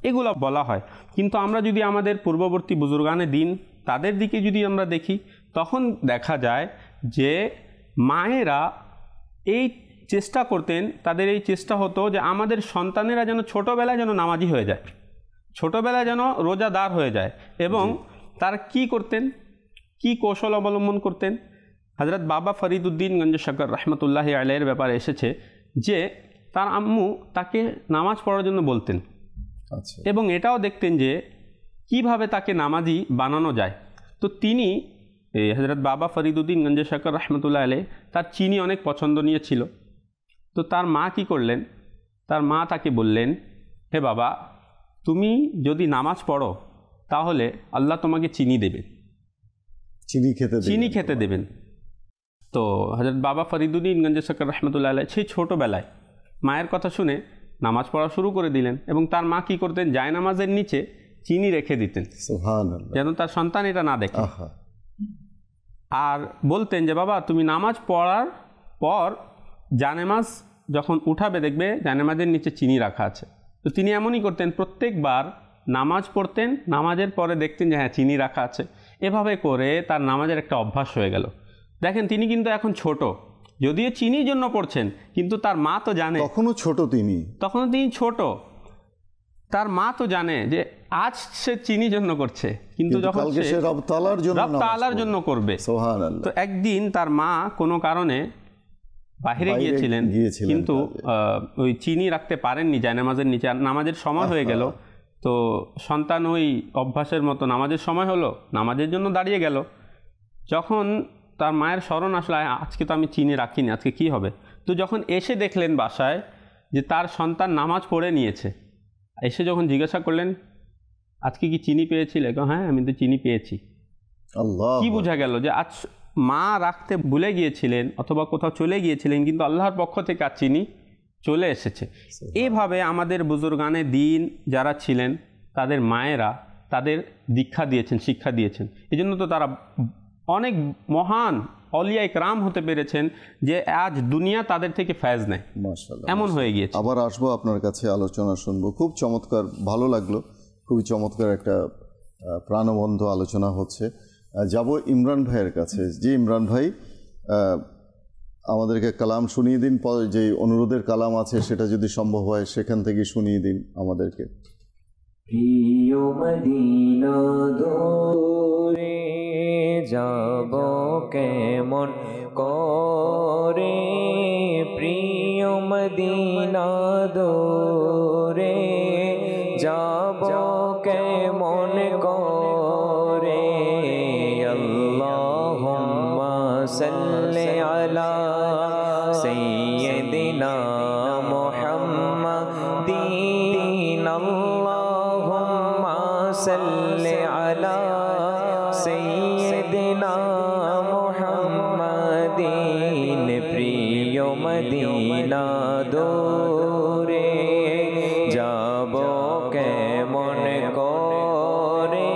এগুলো বলা হয়। কিন্তু আমরা যদি আমাদের পূর্ববর্তী বুজুর্গানে দিন তাদের দিকে যদি আমরা দেখি, তখন দেখা যায় যে মায়েরা এই চেষ্টা করতেন, তাদের এই চেষ্টা হতো যে আমাদের সন্তানেরা যেন ছোটোবেলায় যেন নামাজি হয়ে যায়, ছোটোবেলায় যেন রোজাদার হয়ে যায়। এবং তারা কি করতেন, কি কৌশল অবলম্বন করতেন? হযরত বাবা ফরিদউদ্দিন গঞ্জ শকর রহমতুল্লাহি আলাইহির ব্যাপারে এসেছে যে তার আম্মু তাকে নামাজ পড়ার জন্য বলতেন, এবং এটাও দেখতেন যে কিভাবে তাকে নামাজি বানানো যায়। তো তিনি হযরত বাবা ফরিদউদ্দিন গঞ্জ শকর রহমতুল্লাহ আলাইহি তার চিনি অনেক পছন্দনীয় ছিল। তো তার মা কি করলেন, তার মা তাকে বললেন, হে বাবা, তুমি যদি নামাজ পড়ো তাহলে আল্লাহ তোমাকে চিনি দেবেন, চিনি খেতে দেবেন। তো হযরত বাবা ফরিদউদ্দিন গঞ্জ শকর রহমতুল্লাহ আলাইহি সেই ছোটোবেলায় মায়ের কথা শুনে নামাজ পড়া শুরু করে দিলেন, এবং তার মা কি করতেন, জায়নামাজের নিচে চিনি রেখে দিতেন যেন তার সন্তান এটা না দেখে। আর বলতেন যে বাবা, তুমি নামাজ পড়ার পর জায়নামাজ যখন উঠাবে দেখবে জায়নামাজের নিচে চিনি রাখা আছে। তো তিনি এমনই করতেন, প্রত্যেকবার নামাজ পড়তেন, নামাজের পরে দেখতেন যে হ্যাঁ চিনি রাখা আছে। এভাবে করে তার নামাজের একটা অভ্যাস হয়ে গেল। দেখেন তিনি কিন্তু এখন ছোট, যদিও চিনির জন্য পড়ছেন, কিন্তু তার মা তো জানে, তখনও তিনি ছোট, তার মা তো জানে যে আজ সে চিনি জন্য করছে, কিন্তু যখন সে রব তাআলার জন্য করবে। তো একদিন তার মা কোনো কারণে বাইরে গিয়েছিলেন, কিন্তু ওই চিনি রাখতে পারেননি জায়নামাজের নিচে, আর নামাজের সময় হয়ে গেল। তো সন্তান ওই অভ্যাসের মতো নামাজের সময় হলো, নামাজের জন্য দাঁড়িয়ে গেল। যখন তার মায়ের স্মরণ আসলে, আজকে তো আমি চিনি রাখিনি, আজকে কি হবে? তো যখন এসে দেখলেন বাসায় যে তার সন্তান নামাজ পড়ে নিয়েছে, এসে যখন জিজ্ঞাসা করলেন, আজকে কি চিনি পেয়েছিলে? হ্যাঁ, আমি তো চিনি পেয়েছি। কি বোঝা গেল যে আজ মা রাখতে ভুলে গিয়েছিলেন অথবা কোথাও চলে গিয়েছিলেন, কিন্তু আল্লাহর পক্ষ থেকে আজ চিনি চলে এসেছে। এভাবে আমাদের বুজুর্গানে দ্বীন যারা ছিলেন, তাদের মায়েরা তাদের দীক্ষা দিয়েছেন, শিক্ষা দিয়েছেন। এই জন্য তো তারা অনেক মহান অলিয়া ইকরাম হতে পেরেছেন যে আজ দুনিয়া তাদের থেকে ফয়েজ নেয়, এমন হয়ে গিয়েছে। আবার আসবো আপনার কাছে, আলোচনা শুনবো। খুব চমৎকার, ভালো লাগলো, খুবই চমৎকার একটা প্রাণবন্ধ আলোচনা হচ্ছে। যাব ইমরান ভাইয়ের কাছে। যে ইমরান ভাই, আমাদেরকে কালাম শুনিয়ে দিন, যে অনুরোধের কালাম আছে সেটা যদি সম্ভব হয় সেখান থেকে শুনিয়ে দিন আমাদেরকে। প্রিয় মদিনা দূরে যাব কেমন করে, প্রিয় মদিনা দূরে যাব কেমন করে, আল্লাহুম্মা সাল্লি আলা সাইয়্যিদিনা মুহাম্মাদিন, আল্লাহুম্মা সাল্লি আলা সাইয়্যিদিনা মুহাম্মাদিন, প্রিয় মদিনা দূরে যাব কেমন করে,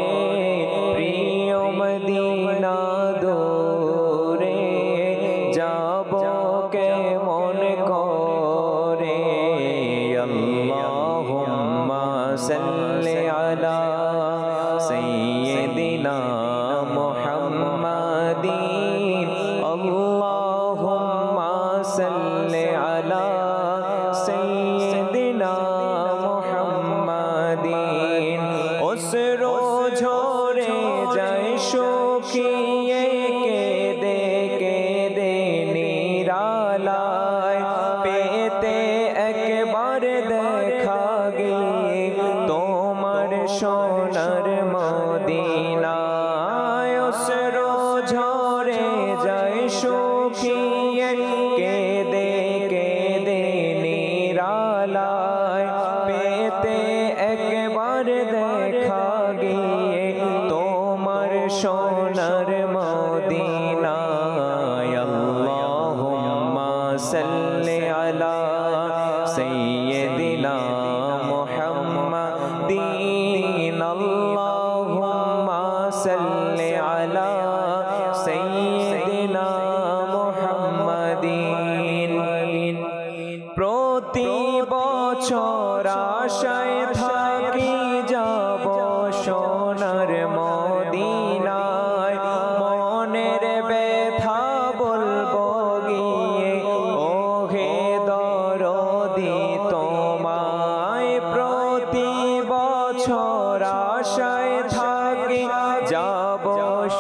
প্রিয় মদিনা দূরে যাব কেমন করে, আল্লাহুম্মা সাল্লি আলা সাইয়্যিদিনা মুহাম্মাদিন, আল্লাহুম্মা সাল্লি আলা সাইয়্যিদিনা মুহাম্মাদিন। অশ্রু ঝরে যায় শুকিয়ে কেঁদে কেঁদে নিরালায়, পেতে একবার দেখা গিয়ে তোমার সোনার মদিনায়, অশ্রু ঝরে যায় শুকিয়ে কেঁদে কেঁদে নিরালায়, পেতে একবার দেখা গিয়ে তোমার সোনার মদিনায়, আল্লাহুম্মা সাল্লি আলা সাইয়্যিদিনা अल्लाहुम्मा सल्लि अला सय्यिदिना मुहम्मदिन। प्रति बछर आशाয় থাকি যাব সোনার মদিনায়, মনের ব্যথা বলবো গিয়ে ওহে দরদি তোমায়। প্রতি বছর আশায় থাকি যাব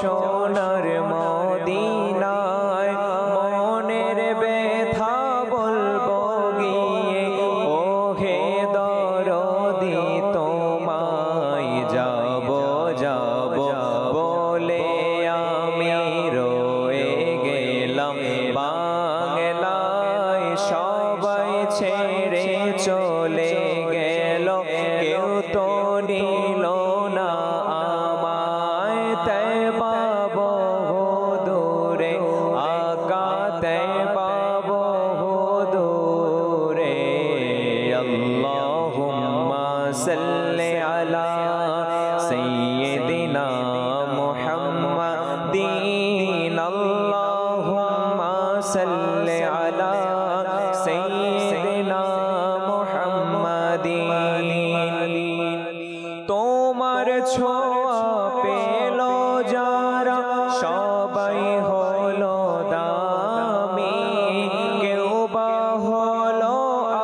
সোনার মদিনায়, মনের ব্যথা বলবো গিয়ে ওহে দরদি তোমায়। যাব যাব বলে আমি রয়ে গেলাম বাংলায়, সবাই ছেড়ে চলে গেল, কেউ তো নিল না আমায়। তয়বা বহু দূরে আকা, তয়বা বহু দূরে। আল্লাহুম্মা সাল্লি আলা সাইয়্যিদিনা মুহাম্মাদিন। আল্লাহুম্মা সাল্লি আলা সাইয়্যিদিনা মুহাম্মাদিন। তোমার ছোঁয়া পেল যারা সবাই হলো দামি, কেউ বা হলো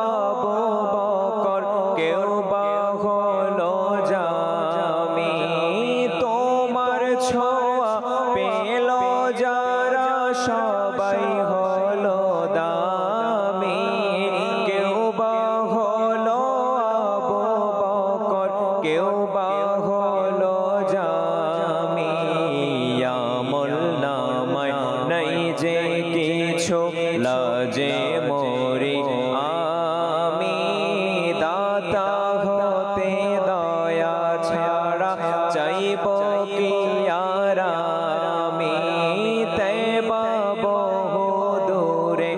আবু বকর, কেউ বা হলো জামি। তোমার ছোঁয়া পেল যারা সবাই হলো দামি, কেউ বা হলো আবু বকর, কেউ বা হলো জামি। আমল নামায় নাই যে কিছু, লাজে মরি আমি, দাতা হতে দয়া ছাড়া চাইব কি আর আমি। তয়বা বহু দূরে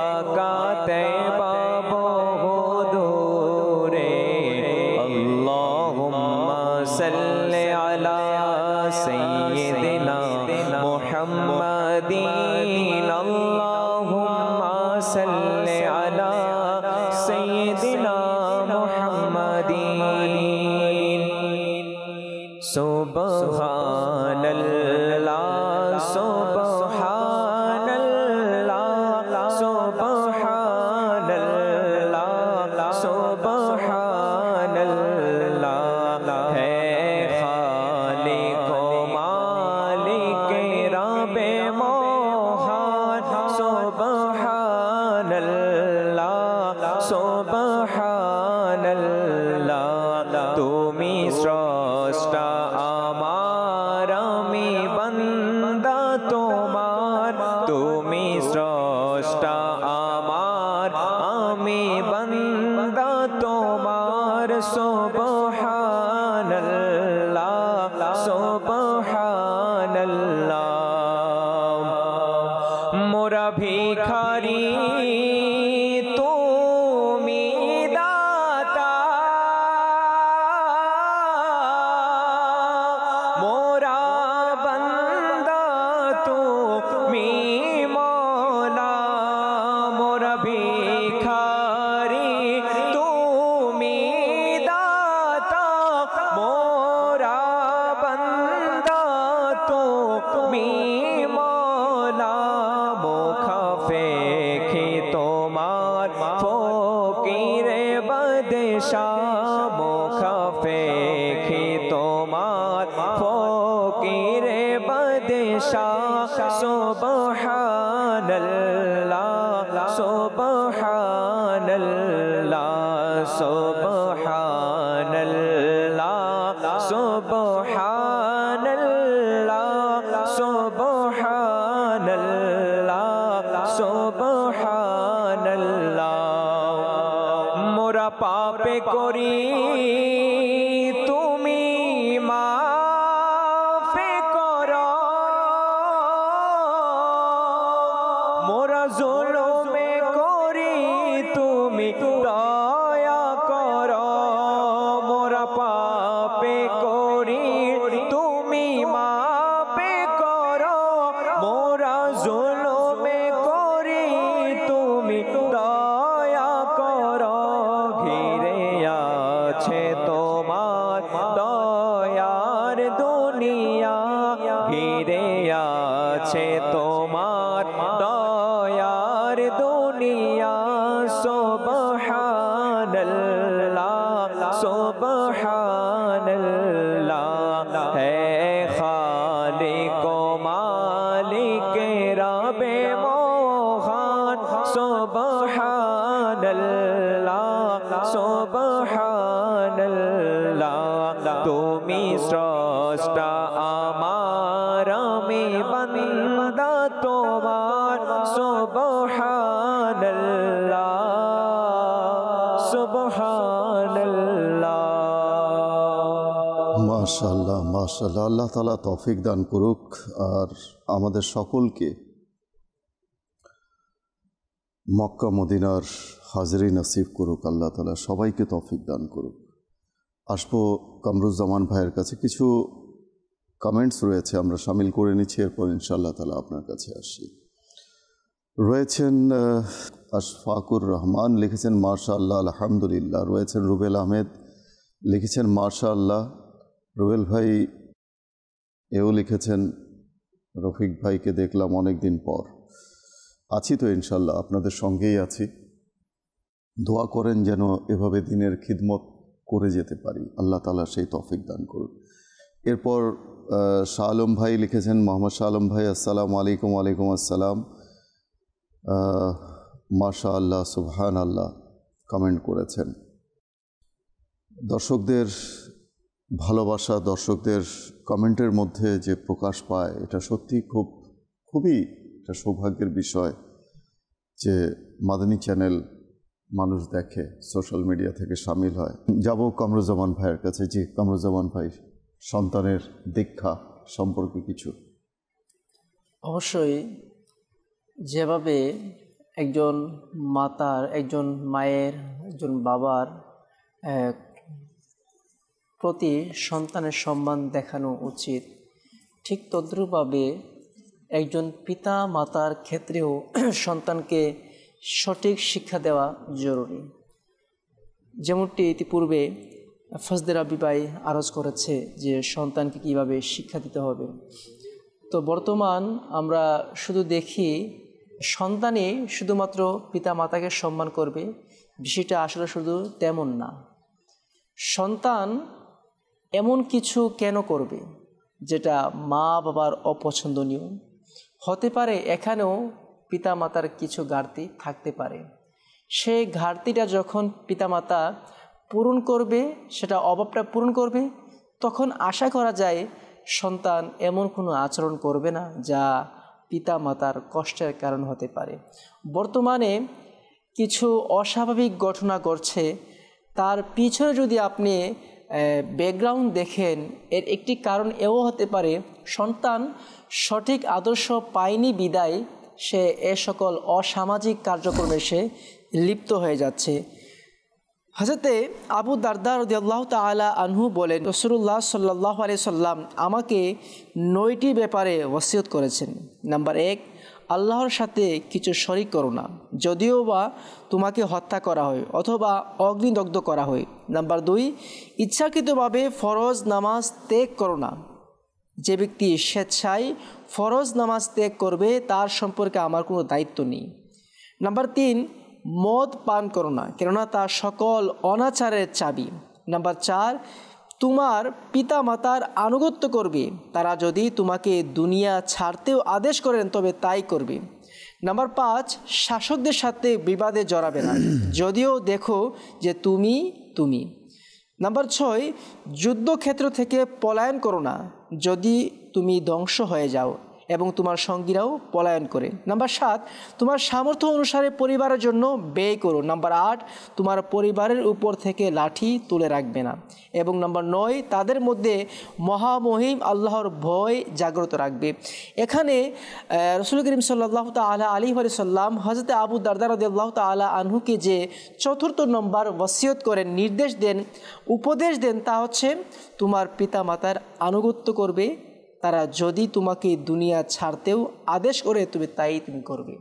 আকা, তয়বা বহু দূরে। আল্লাহুম্মা সাল্লি আলা সাইয়্যিদিনা মুহাম্মাদিন। আল্লাহুম্মা সাল্লি আলা সাইয়্যিদিনা মুহাম্মাদিন। সুবহানাল্লাহ সুবহানাল্লাহ সুবহানাল্লাহ সুবহানাল্লাহ। হে খালিক মালিক রবে মহান, সুবহানাল্লাহ সুবহানাল্লাহ। তুমি স্রষ্টা আমার, আমি বান্দা তোমার। তুমি স্রষ্টা আমার, আমি বান্দা তোমার। সুবহানাল্লাহ সুবহানাল্লাহ। মোরা ভিখারি তুমি দাতা, মোরা বান্দা তুমি মওলা। মোরা ভিখারি তুমি দাতা, মোরা বান্দা তুমি মওলা। মুখাফেখি তোমার ফকিরে বাদশাহ, মুখাফেখি তোমার ফকিরে বাদশাহ। সুবহানাল্লাহ সুবহানাল্লাহ সুবহানাল্লাহ সুবহানাল্লাহ সুবহানাল্লাহ সুবহানাল্লাহ। মোরা পাপে করি তুমি মাফে করো, মোরা জুলুমে করি তুমি দয়া করো। মোরা পাপে করি তুমি মাপে করো মোরা জুলুমে করি তুমি দয়া করো ঘিরে আছে তোমার দয়ার দুনিয়া ঘিরে আছে তোমার দয়ার দুনিয়া সুবহানাল্লাহ সুবহানাল্লাহ হে খালিক মালিক রবে মোহন সুবহানাল্লাহ সুবহানাল্লাহ তুমি স্রষ্টা আমার আমি বান্দা তোমার সুবহানাল্লাহ সুবহানাল্লাহ। মাশাআল্লাহ মাশাআল্লাহ, আল্লাহ তাআলা তৌফিক দান করুক আর আমাদের সকলকে মক্কা মদিনার হাজিরি নসিব করুক আল্লাহ তাআলা, সবাইকে তৌফিক দান করুক। আসবো কামরুজ্জামান ভাইয়ের কাছে, কিছু কমেন্টস রয়েছে আমরা শামিল করে নিচ্ছি, এরপর ইনশাআল্লাহ তাআলা আপনার কাছে আসি। রয়েছেন আশফাকুর রহমান, লিখেছেন মাশাআল্লাহ আলহামদুলিল্লাহ। রয়েছেন রুবেল আহমেদ, লিখেছেন মাশাআল্লাহ। রুবেল ভাই এও লিখেছেন রফিক ভাইকে দেখলাম অনেক দিন পর। আছি তো ইনশাআল্লাহ, আপনাদের সঙ্গেই আছি। দোয়া করেন যেন এভাবে দিনের খিদমত করে যেতে পারি, আল্লাহ তাআলা সেই তৌফিক দান করুন। এরপর শাহ আলম ভাই লিখেছেন, মোহাম্মদ শাহ আলম ভাই আসসালামু আলাইকুম। ওয়ালাইকুম আসসালাম। মাশাআল্লাহ সুবহানাল্লাহ কমেন্ট করেছেন। দর্শকদের ভালোবাসা, দর্শকদের কমেন্টের মধ্যে যে প্রকাশ পায়, এটা সত্যি খুবই একটা সৌভাগ্যের বিষয় যে মাদানী চ্যানেল মানুষ দেখে, সোশ্যাল মিডিয়া থেকে সামিল হয়। যাব কামরুজ্জামান ভাইয়ের কাছে। জি কামরুজ্জামান ভাই, সন্তানের দীক্ষা সম্পর্কে কিছু। অবশ্যই যেভাবে একজন মাতার, একজন মায়ের, একজন বাবার প্রতি সন্তানের সম্মান দেখানো উচিত, ঠিক তদ্রূপভাবে একজন পিতা মাতার ক্ষেত্রেও সন্তানকে সঠিক শিক্ষা দেওয়া জরুরি। যেমনটি ইতিপূর্বে ফজলে রাব্বি ভাই আরজ করেছে যে সন্তানকে কিভাবে শিক্ষা দিতে হবে। তো বর্তমান আমরা শুধু দেখি সন্তানই শুধুমাত্র পিতা মাতাকে সম্মান করবে, বিষয়টা আসলে শুধু তেমন না। সন্তান এমন কিছু কেন করবে যেটা মা বাবার অপছন্দনীয় হতে পারে, এখানেও পিতা মাতার কিছু ঘাটতি থাকতে পারে। সেই ঘাটতিটা যখন পিতামাতা পূরণ করবে, সেটা অভাবটা পূরণ করবে, তখন আশা করা যায় সন্তান এমন কোনো আচরণ করবে না যা পিতা মাতার কষ্টের কারণ হতে পারে। বর্তমানে কিছু অস্বাভাবিক ঘটনা ঘটছে, তার পিছনে যদি আপনি ব্যাকগ্রাউন্ড দেখেন, এর একটি কারণ এও হতে পারে সন্তান সঠিক আদর্শ পায়নি বিদায় সে এ সকল অসামাজিক কার্যক্রমে সে লিপ্ত হয়ে যাচ্ছে। হযরতে আবু দারদা রাদিয়াল্লাহু তাআলা আনহু বলেন, রাসূলুল্লাহ সাল্লাল্লাহু আলাইহি সাল্লাম আমাকে 9টি ব্যাপারে ওসিয়ত করেছেন। নাম্বার 1, আল্লাহর সাথে কিছু শরিক করো না, যদিও বা তোমাকে হত্যা করা হয় অথবা অগ্নিদগ্ধ করা হয়। নাম্বার 2, ইচ্ছাকৃতভাবে ফরজ নামাজ ত্যাগ করো না, যে ব্যক্তি স্বেচ্ছায় ফরজ নামাজ ত্যাগ করবে তার সম্পর্কে আমার কোনো দায়িত্ব নেই। নাম্বার 3, মদ পান করো না, কেননা তা সকল অনাচারের চাবি। নাম্বার 4, তোমার পিতা মাতার আনুগত্য করবে, তারা যদি তোমাকে দুনিয়া ছাড়তেও আদেশ করেন তবে তাই করবে। নাম্বার 5, শাসকদের সাথে বিবাদে জড়াবে না, যদিও দেখো যে তুমি। নাম্বার 6, যুদ্ধক্ষেত্র থেকে পলায়ন করো না, যদি তুমি ধ্বংস হয়ে যাও। এবং তোমার সঙ্গীরাও পলায়ন করে। নাম্বার 7, তোমার সামর্থ্য অনুসারে পরিবারের জন্য ব্যয় করো। নাম্বার 8, তোমার পরিবারের উপর থেকে লাঠি তুলে রাখবে না। এবং নাম্বার 9, তাদের মধ্যে মহামহিম আল্লাহর ভয় জাগ্রত রাখবে। এখানে রাসূল করিম সাল্লাল্লাহু তাআলা আলাইহি ওয়া সাল্লাম হযরত আবু দারদা রাদিয়াল্লাহু তাআলা আনহুকে যে 4th নম্বর ওসিয়ত করেন, নির্দেশ দেন, উপদেশ দেন, তা হচ্ছে তোমার পিতামাতার আনুগত্য করবে। তারা যদি তোমাকে দুনিয়া ছাড়তেও আদেশ করে তুমি করবে।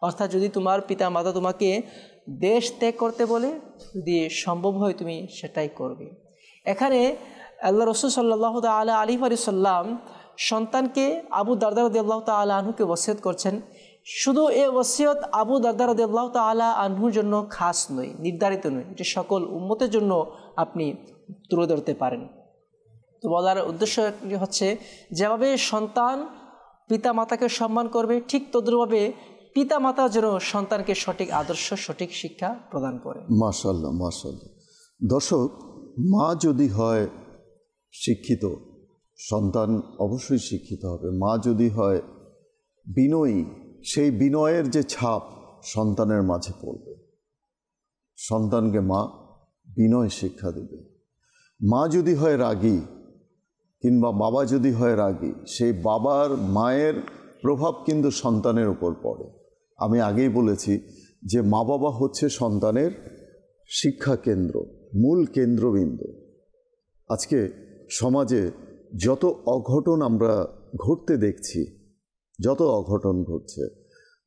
অর্থাৎ যদি তোমার পিতামাতা তোমাকে দেশ ত্যাগ করতে বলে, যদি সম্ভব হয় তুমি সেটাই করবে। এখানে আল্লাহ রাসূল সাল্লাল্লাহু তাআলা আলাইহি ওয়া সাল্লাম সন্তানকে আবু দারদা রাদিয়াল্লাহু তাআলা আনহুকে ওসিয়ত করছেন। শুধু এই ওসিয়ত আবু দারদা রাদিয়াল্লাহু তাআলা আনহুর জন্য খাস নয়, নির্ধারিত নয়, এটি সকল উম্মতের জন্য আপনি তুলে ধরতে পারেন। তো বলার উদ্দেশ্য হচ্ছে, যেভাবে সন্তান পিতা মাতাকে সম্মান করবে, ঠিক তদ্রুপভাবে পিতা মাতা যেন সন্তানকে সঠিক আদর্শ, সঠিক শিক্ষা প্রদান করে। মাশাআল্লাহ, মাশাআল্লাহ। দর্শক, মা যদি হয় শিক্ষিত, সন্তান অবশ্যই শিক্ষিত হবে। মা যদি হয় বিনয়ী, সেই বিনয়ের যে ছাপ সন্তানের মাঝে পড়বে। সন্তানকে মা বিনয় শিক্ষা দেবে। মা যদি হয় রাগী, কিংবা বাবা যদি হয় রাগী, সেই বাবার মায়ের প্রভাব কিন্তু সন্তানের উপর পড়ে। আমি আগেই বলেছি যে মা বাবা হচ্ছে সন্তানের শিক্ষা কেন্দ্র, মূল কেন্দ্রবিন্দু। আজকে সমাজে যত অঘটন আমরা ঘটতে দেখছি, যত অঘটন ঘটছে,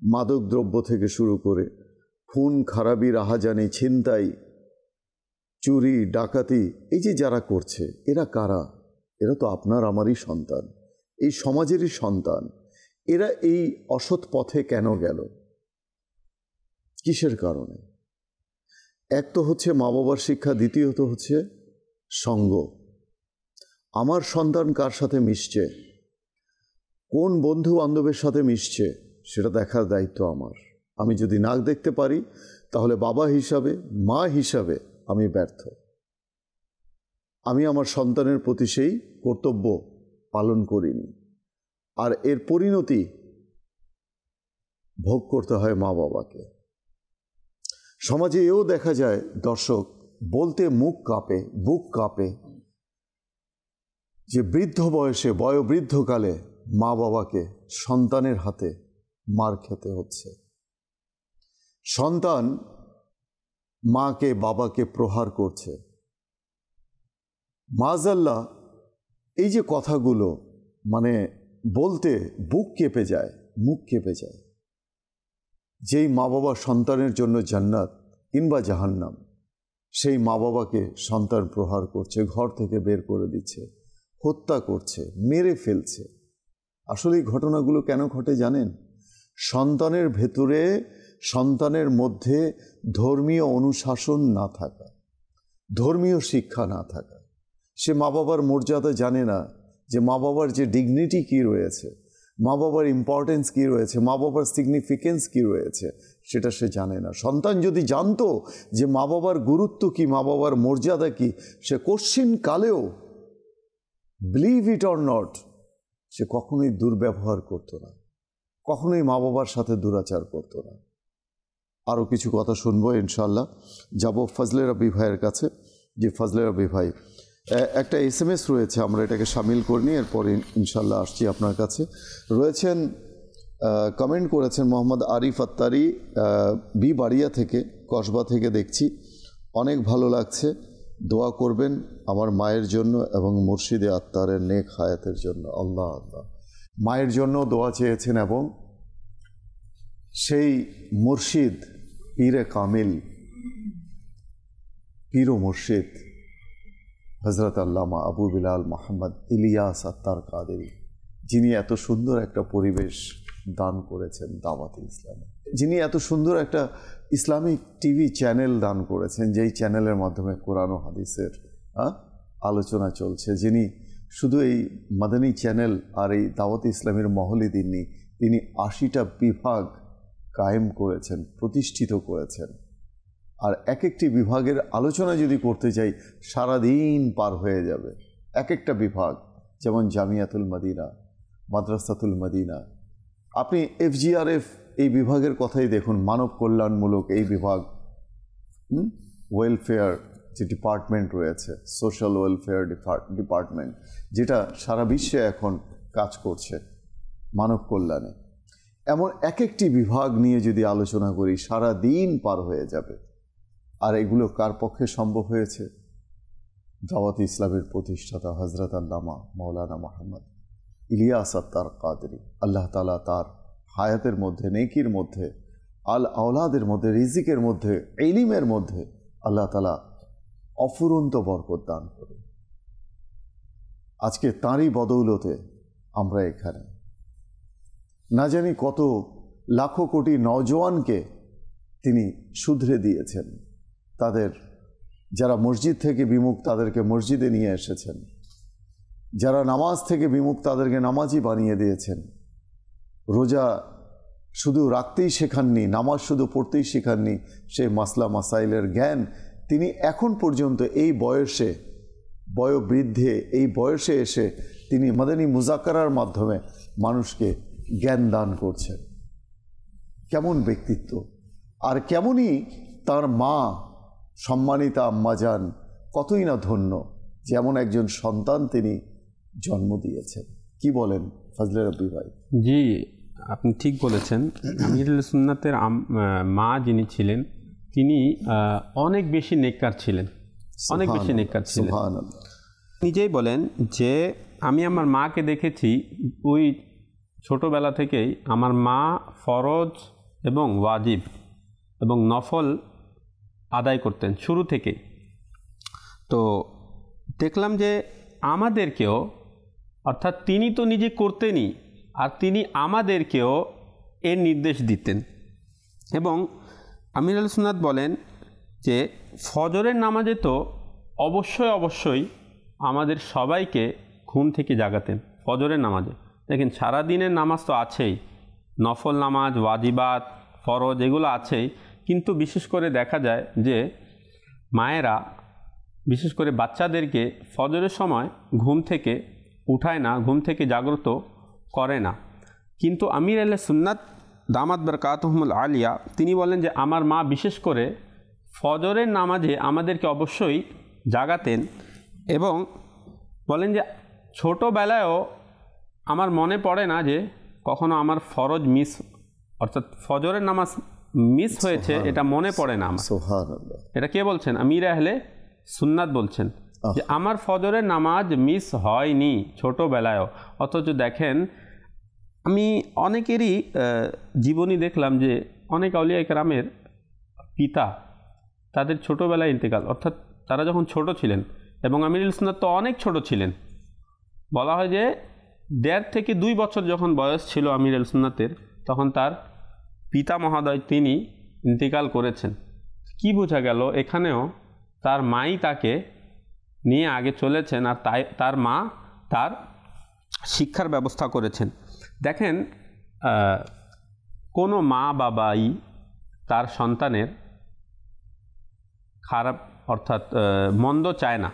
মাদকদ্রব্য থেকে শুরু করে খুন খারাপি, রাহাজানি, ছিনতাই, চুরি, ডাকাতি, এই যে যারা করছে, এরা কারা? এরা তো আপনার আমারই সন্তান, এই সমাজেরই সন্তান। এরা এই অসৎ পথে কেন গেল? কিসের কারণে? এক তো হচ্ছে মা বাবার শিক্ষা, দ্বিতীয়ত হচ্ছে সঙ্গ। আমার সন্তান কার সাথে মিশছে, কোন বন্ধু বান্ধবের সাথে মিশছে, সেটা দেখার দায়িত্ব আমার। আমি যদি না দেখতে পারি, তাহলে বাবা হিসাবে, মা হিসাবে আমি ব্যর্থ। আমি আমার সন্তানের প্রতি সেই কর্তব্য পালন করিনি, আর এর পরিণতি ভোগ করতে হয় মা বাবাকে। সমাজে এও দেখা যায় দর্শক, বলতে মুখ কাঁপে, বুক কাঁপে, যে বৃদ্ধ বয়সে, বয়োবৃদ্ধকালে মা বাবাকে সন্তানের হাতে মার খেতে হচ্ছে। সন্তান মাকে বাবাকে প্রহার করছে। মাযাল্লাহ, এই যে কথাগুলো মানে বলতে বুক কেঁপে যায়, মুখ কেঁপে যায়। যেই মা বাবা সন্তানের জন্য জান্নাত কিংবা জাহান্নাম, সেই মা বাবাকে সন্তান প্রহার করছে, ঘর থেকে বের করে দিচ্ছে, হত্যা করছে, মেরে ফেলছে। আসলে এই ঘটনাগুলো কেন ঘটে জানেন? সন্তানের ভেতরে, সন্তানের মধ্যে ধর্মীয় অনুশাসন না থাকা, ধর্মীয় শিক্ষা না থাকা। সে মা বাবার মর্যাদা জানে না, যে মা বাবার যে ডিগনিটি কী রয়েছে, মা বাবার ইম্পর্টেন্স কী রয়েছে, মা বাবার সিগনিফিকেন্স কী রয়েছে, সেটা সে জানে না। সন্তান যদি জানতো যে মা বাবার গুরুত্ব কী, মা বাবার মর্যাদা কী, সে কোশ্চিন কালেও, বিলিভ ইট অর নট, সে কখনোই দুর্ব্যবহার করতো না, কখনোই মা বাবার সাথে দুরাচার করতো না। আরও কিছু কথা শুনবো ইনশাল্লাহ। যাব ফজলে রব্বি ভাইয়ের কাছে। যে ফজলে রব্বি ভাই, একটা SMS রয়েছে, আমরা এটাকে সামিল করিনি, এরপরে ইনশাল্লাহ আসছি আপনার কাছে। রয়েছেন, কমেন্ট করেছেন মোহাম্মদ আরিফ আত্তারি, বি বাড়িয়া থেকে, কসবা থেকে দেখছি, অনেক ভালো লাগছে, দোয়া করবেন আমার মায়ের জন্য এবং মুর্শিদে আত্তারের নেক হায়াতের জন্য। আল্লাহ আল্লাহ। মায়ের জন্য দোয়া চেয়েছেন এবং সেই মুর্শিদ, পীরে কামিল, পীর ও মুর্শিদ হজরত আল্লামা আবু বিলাল মোহাম্মদ ইলিয়াস আত্তার কাদেরী, যিনি এত সুন্দর একটা পরিবেশ দান করেছেন দাওয়াতে ইসলামে, যিনি এত সুন্দর একটা ইসলামিক টিভি চ্যানেল দান করেছেন, যেই চ্যানেলের মাধ্যমে কোরআন ও হাদিসের আলোচনা চলছে, যিনি শুধু এই মাদানী চ্যানেল আর এই দাওয়াতে ইসলামের মহলই দিননি, তিনি 80টা বিভাগ কায়েম করেছেন, প্রতিষ্ঠিত করেছেন। আর এক একটি বিভাগের আলোচনা যদি করতে চাই, সারাদিন পার হয়ে যাবে। এক একটা বিভাগ, যেমন জামিয়াতুল মদিনা, মাদ্রাসাতুল মদিনা। আপনি FGRF এই বিভাগের কথাই দেখুন, মানব কল্যাণমূলক এই বিভাগ, ওয়েলফেয়ার যে ডিপার্টমেন্ট রয়েছে, সোশ্যাল ওয়েলফেয়ার ডিপার্টমেন্ট, যেটা সারা বিশ্বে এখন কাজ করছে মানব কল্যাণে। এমন এক একটি বিভাগ নিয়ে যদি আলোচনা করি সারা দিন পার হয়ে যাবে। আর এগুলো কার পক্ষে সম্ভব হয়েছে? দাওয়াত ইসলামের প্রতিষ্ঠাতা হজরত আল্লামা মৌলানা মোহাম্মদ ইলিয়াস আত্তার কাদরি, আল্লাহ তাআলা তার হায়াতের মধ্যে, নেকির মধ্যে, আল আওলাদের মধ্যে, রিজিকের মধ্যে, ইলমের মধ্যে আল্লাহ তাআলা অফুরন্ত বরকত দান করুন। আজকে তাঁরই বদৌলতে আমরা এখানে। না জানি কত লাখো কোটি নওজোয়ানকে তিনি শুধরে দিয়েছেন, তাদের যারা মসজিদ থেকে বিমুখ তাদেরকে মসজিদে নিয়ে এসেছেন, যারা নামাজ থেকে বিমুখ তাদেরকে নামাজি বানিয়ে দিয়েছেন। রোজা শুধু রাখতেই শেখাননি, নামাজ শুধু পড়তেই শেখাননি, সেই মাসলা মাসাইলের জ্ঞান তিনি এখন পর্যন্ত এই বয়সে, বয়োবৃদ্ধে এই বয়সে এসে তিনি মাদানী মুজাকারার মাধ্যমে মানুষকে জ্ঞান দান করছেন। কেমন ব্যক্তিত্ব! আর কেমনই তার মা সম্মানিতা আম্মাজান কতই না ধন্য, যেমন একজন সন্তান তিনি জন্ম দিয়েছেন। কি বলেন ফজলে রাব্বি ভাই? জি, আপনি ঠিক বলেছেন। আমিরুল সুন্নাতের মা যিনি ছিলেন তিনি অনেক বেশি নেককার ছিলেন, অনেক বেশি নেককার ছিলেন। সুবহানাল্লাহ। নিজেই বলেন যে আমি আমার মাকে দেখেছি ওই ছোটোবেলা থেকেই আমার মা ফরজ এবং ওয়াজিব এবং নফল আদায় করতেন শুরু থেকেই। তো দেখলাম যে আমাদেরকেও, অর্থাৎ তিনি তো নিজে করতেনই, আর তিনি আমাদেরকেও এর নির্দেশ দিতেন। এবং আমিরুল সুন্নাত বলেন যে ফজরের নামাজে তো অবশ্যই আমাদের সবাইকে ঘুম থেকে জাগাতেন ফজরের নামাজে। দেখেন সারাদিনের নামাজ তো আছেই, নফল নামাজ, ওয়াজিবাত, ফরজ এগুলো আছেই, কিন্তু বিশেষ করে দেখা যায় যে মায়েরা বিশেষ করে বাচ্চাদেরকে ফজরের সময় ঘুম থেকে উঠায় না, ঘুম থেকে জাগ্রত করে না। কিন্তু আমির আহলে সুন্নাত দামাত বরকাতুহুমুল আলিয়া তিনি বলেন যে আমার মা বিশেষ করে ফজরের নামাজে আমাদেরকে অবশ্যই জাগাতেন। এবং বলেন যে ছোটোবেলায়ও আমার মনে পড়ে না যে কখনো আমার ফরজ মিস, অর্থাৎ ফজরের নামাজ মিস হয়েছে, এটা মনে পড়ে না আমার। সুবহানাল্লাহ। এটা কে বলছেন? আমির আহলে সুন্নাত বলছেন যে আমার ফজরের নামাজ মিস হয়নি ছোটোবেলায়ও। অথচ দেখেন আমি অনেকেরই জীবনী দেখলাম যে অনেক আউলিয়া কেরামের পিতা তাদের ছোটোবেলায় ইন্তেকাল, অর্থাৎ তারা যখন ছোট ছিলেন, এবং আমিরুল সুন্নাত তো অনেক ছোট ছিলেন। বলা হয় যে 1.5 থেকে 2 বছর যখন বয়স ছিল আমিরুল সুন্নাতের, তখন তার পিতা মহোদয় তিনি ইন্তেকাল করেছেন। কি বোঝা গেল? এখানেও তার মাই তাকে নিয়ে আগে চলেছেন, আর তার মা তার শিক্ষার ব্যবস্থা করেছেন। দেখেন কোনো মা বাবাই তার সন্তানের খারাপ অর্থাৎ মন্দ চায় না।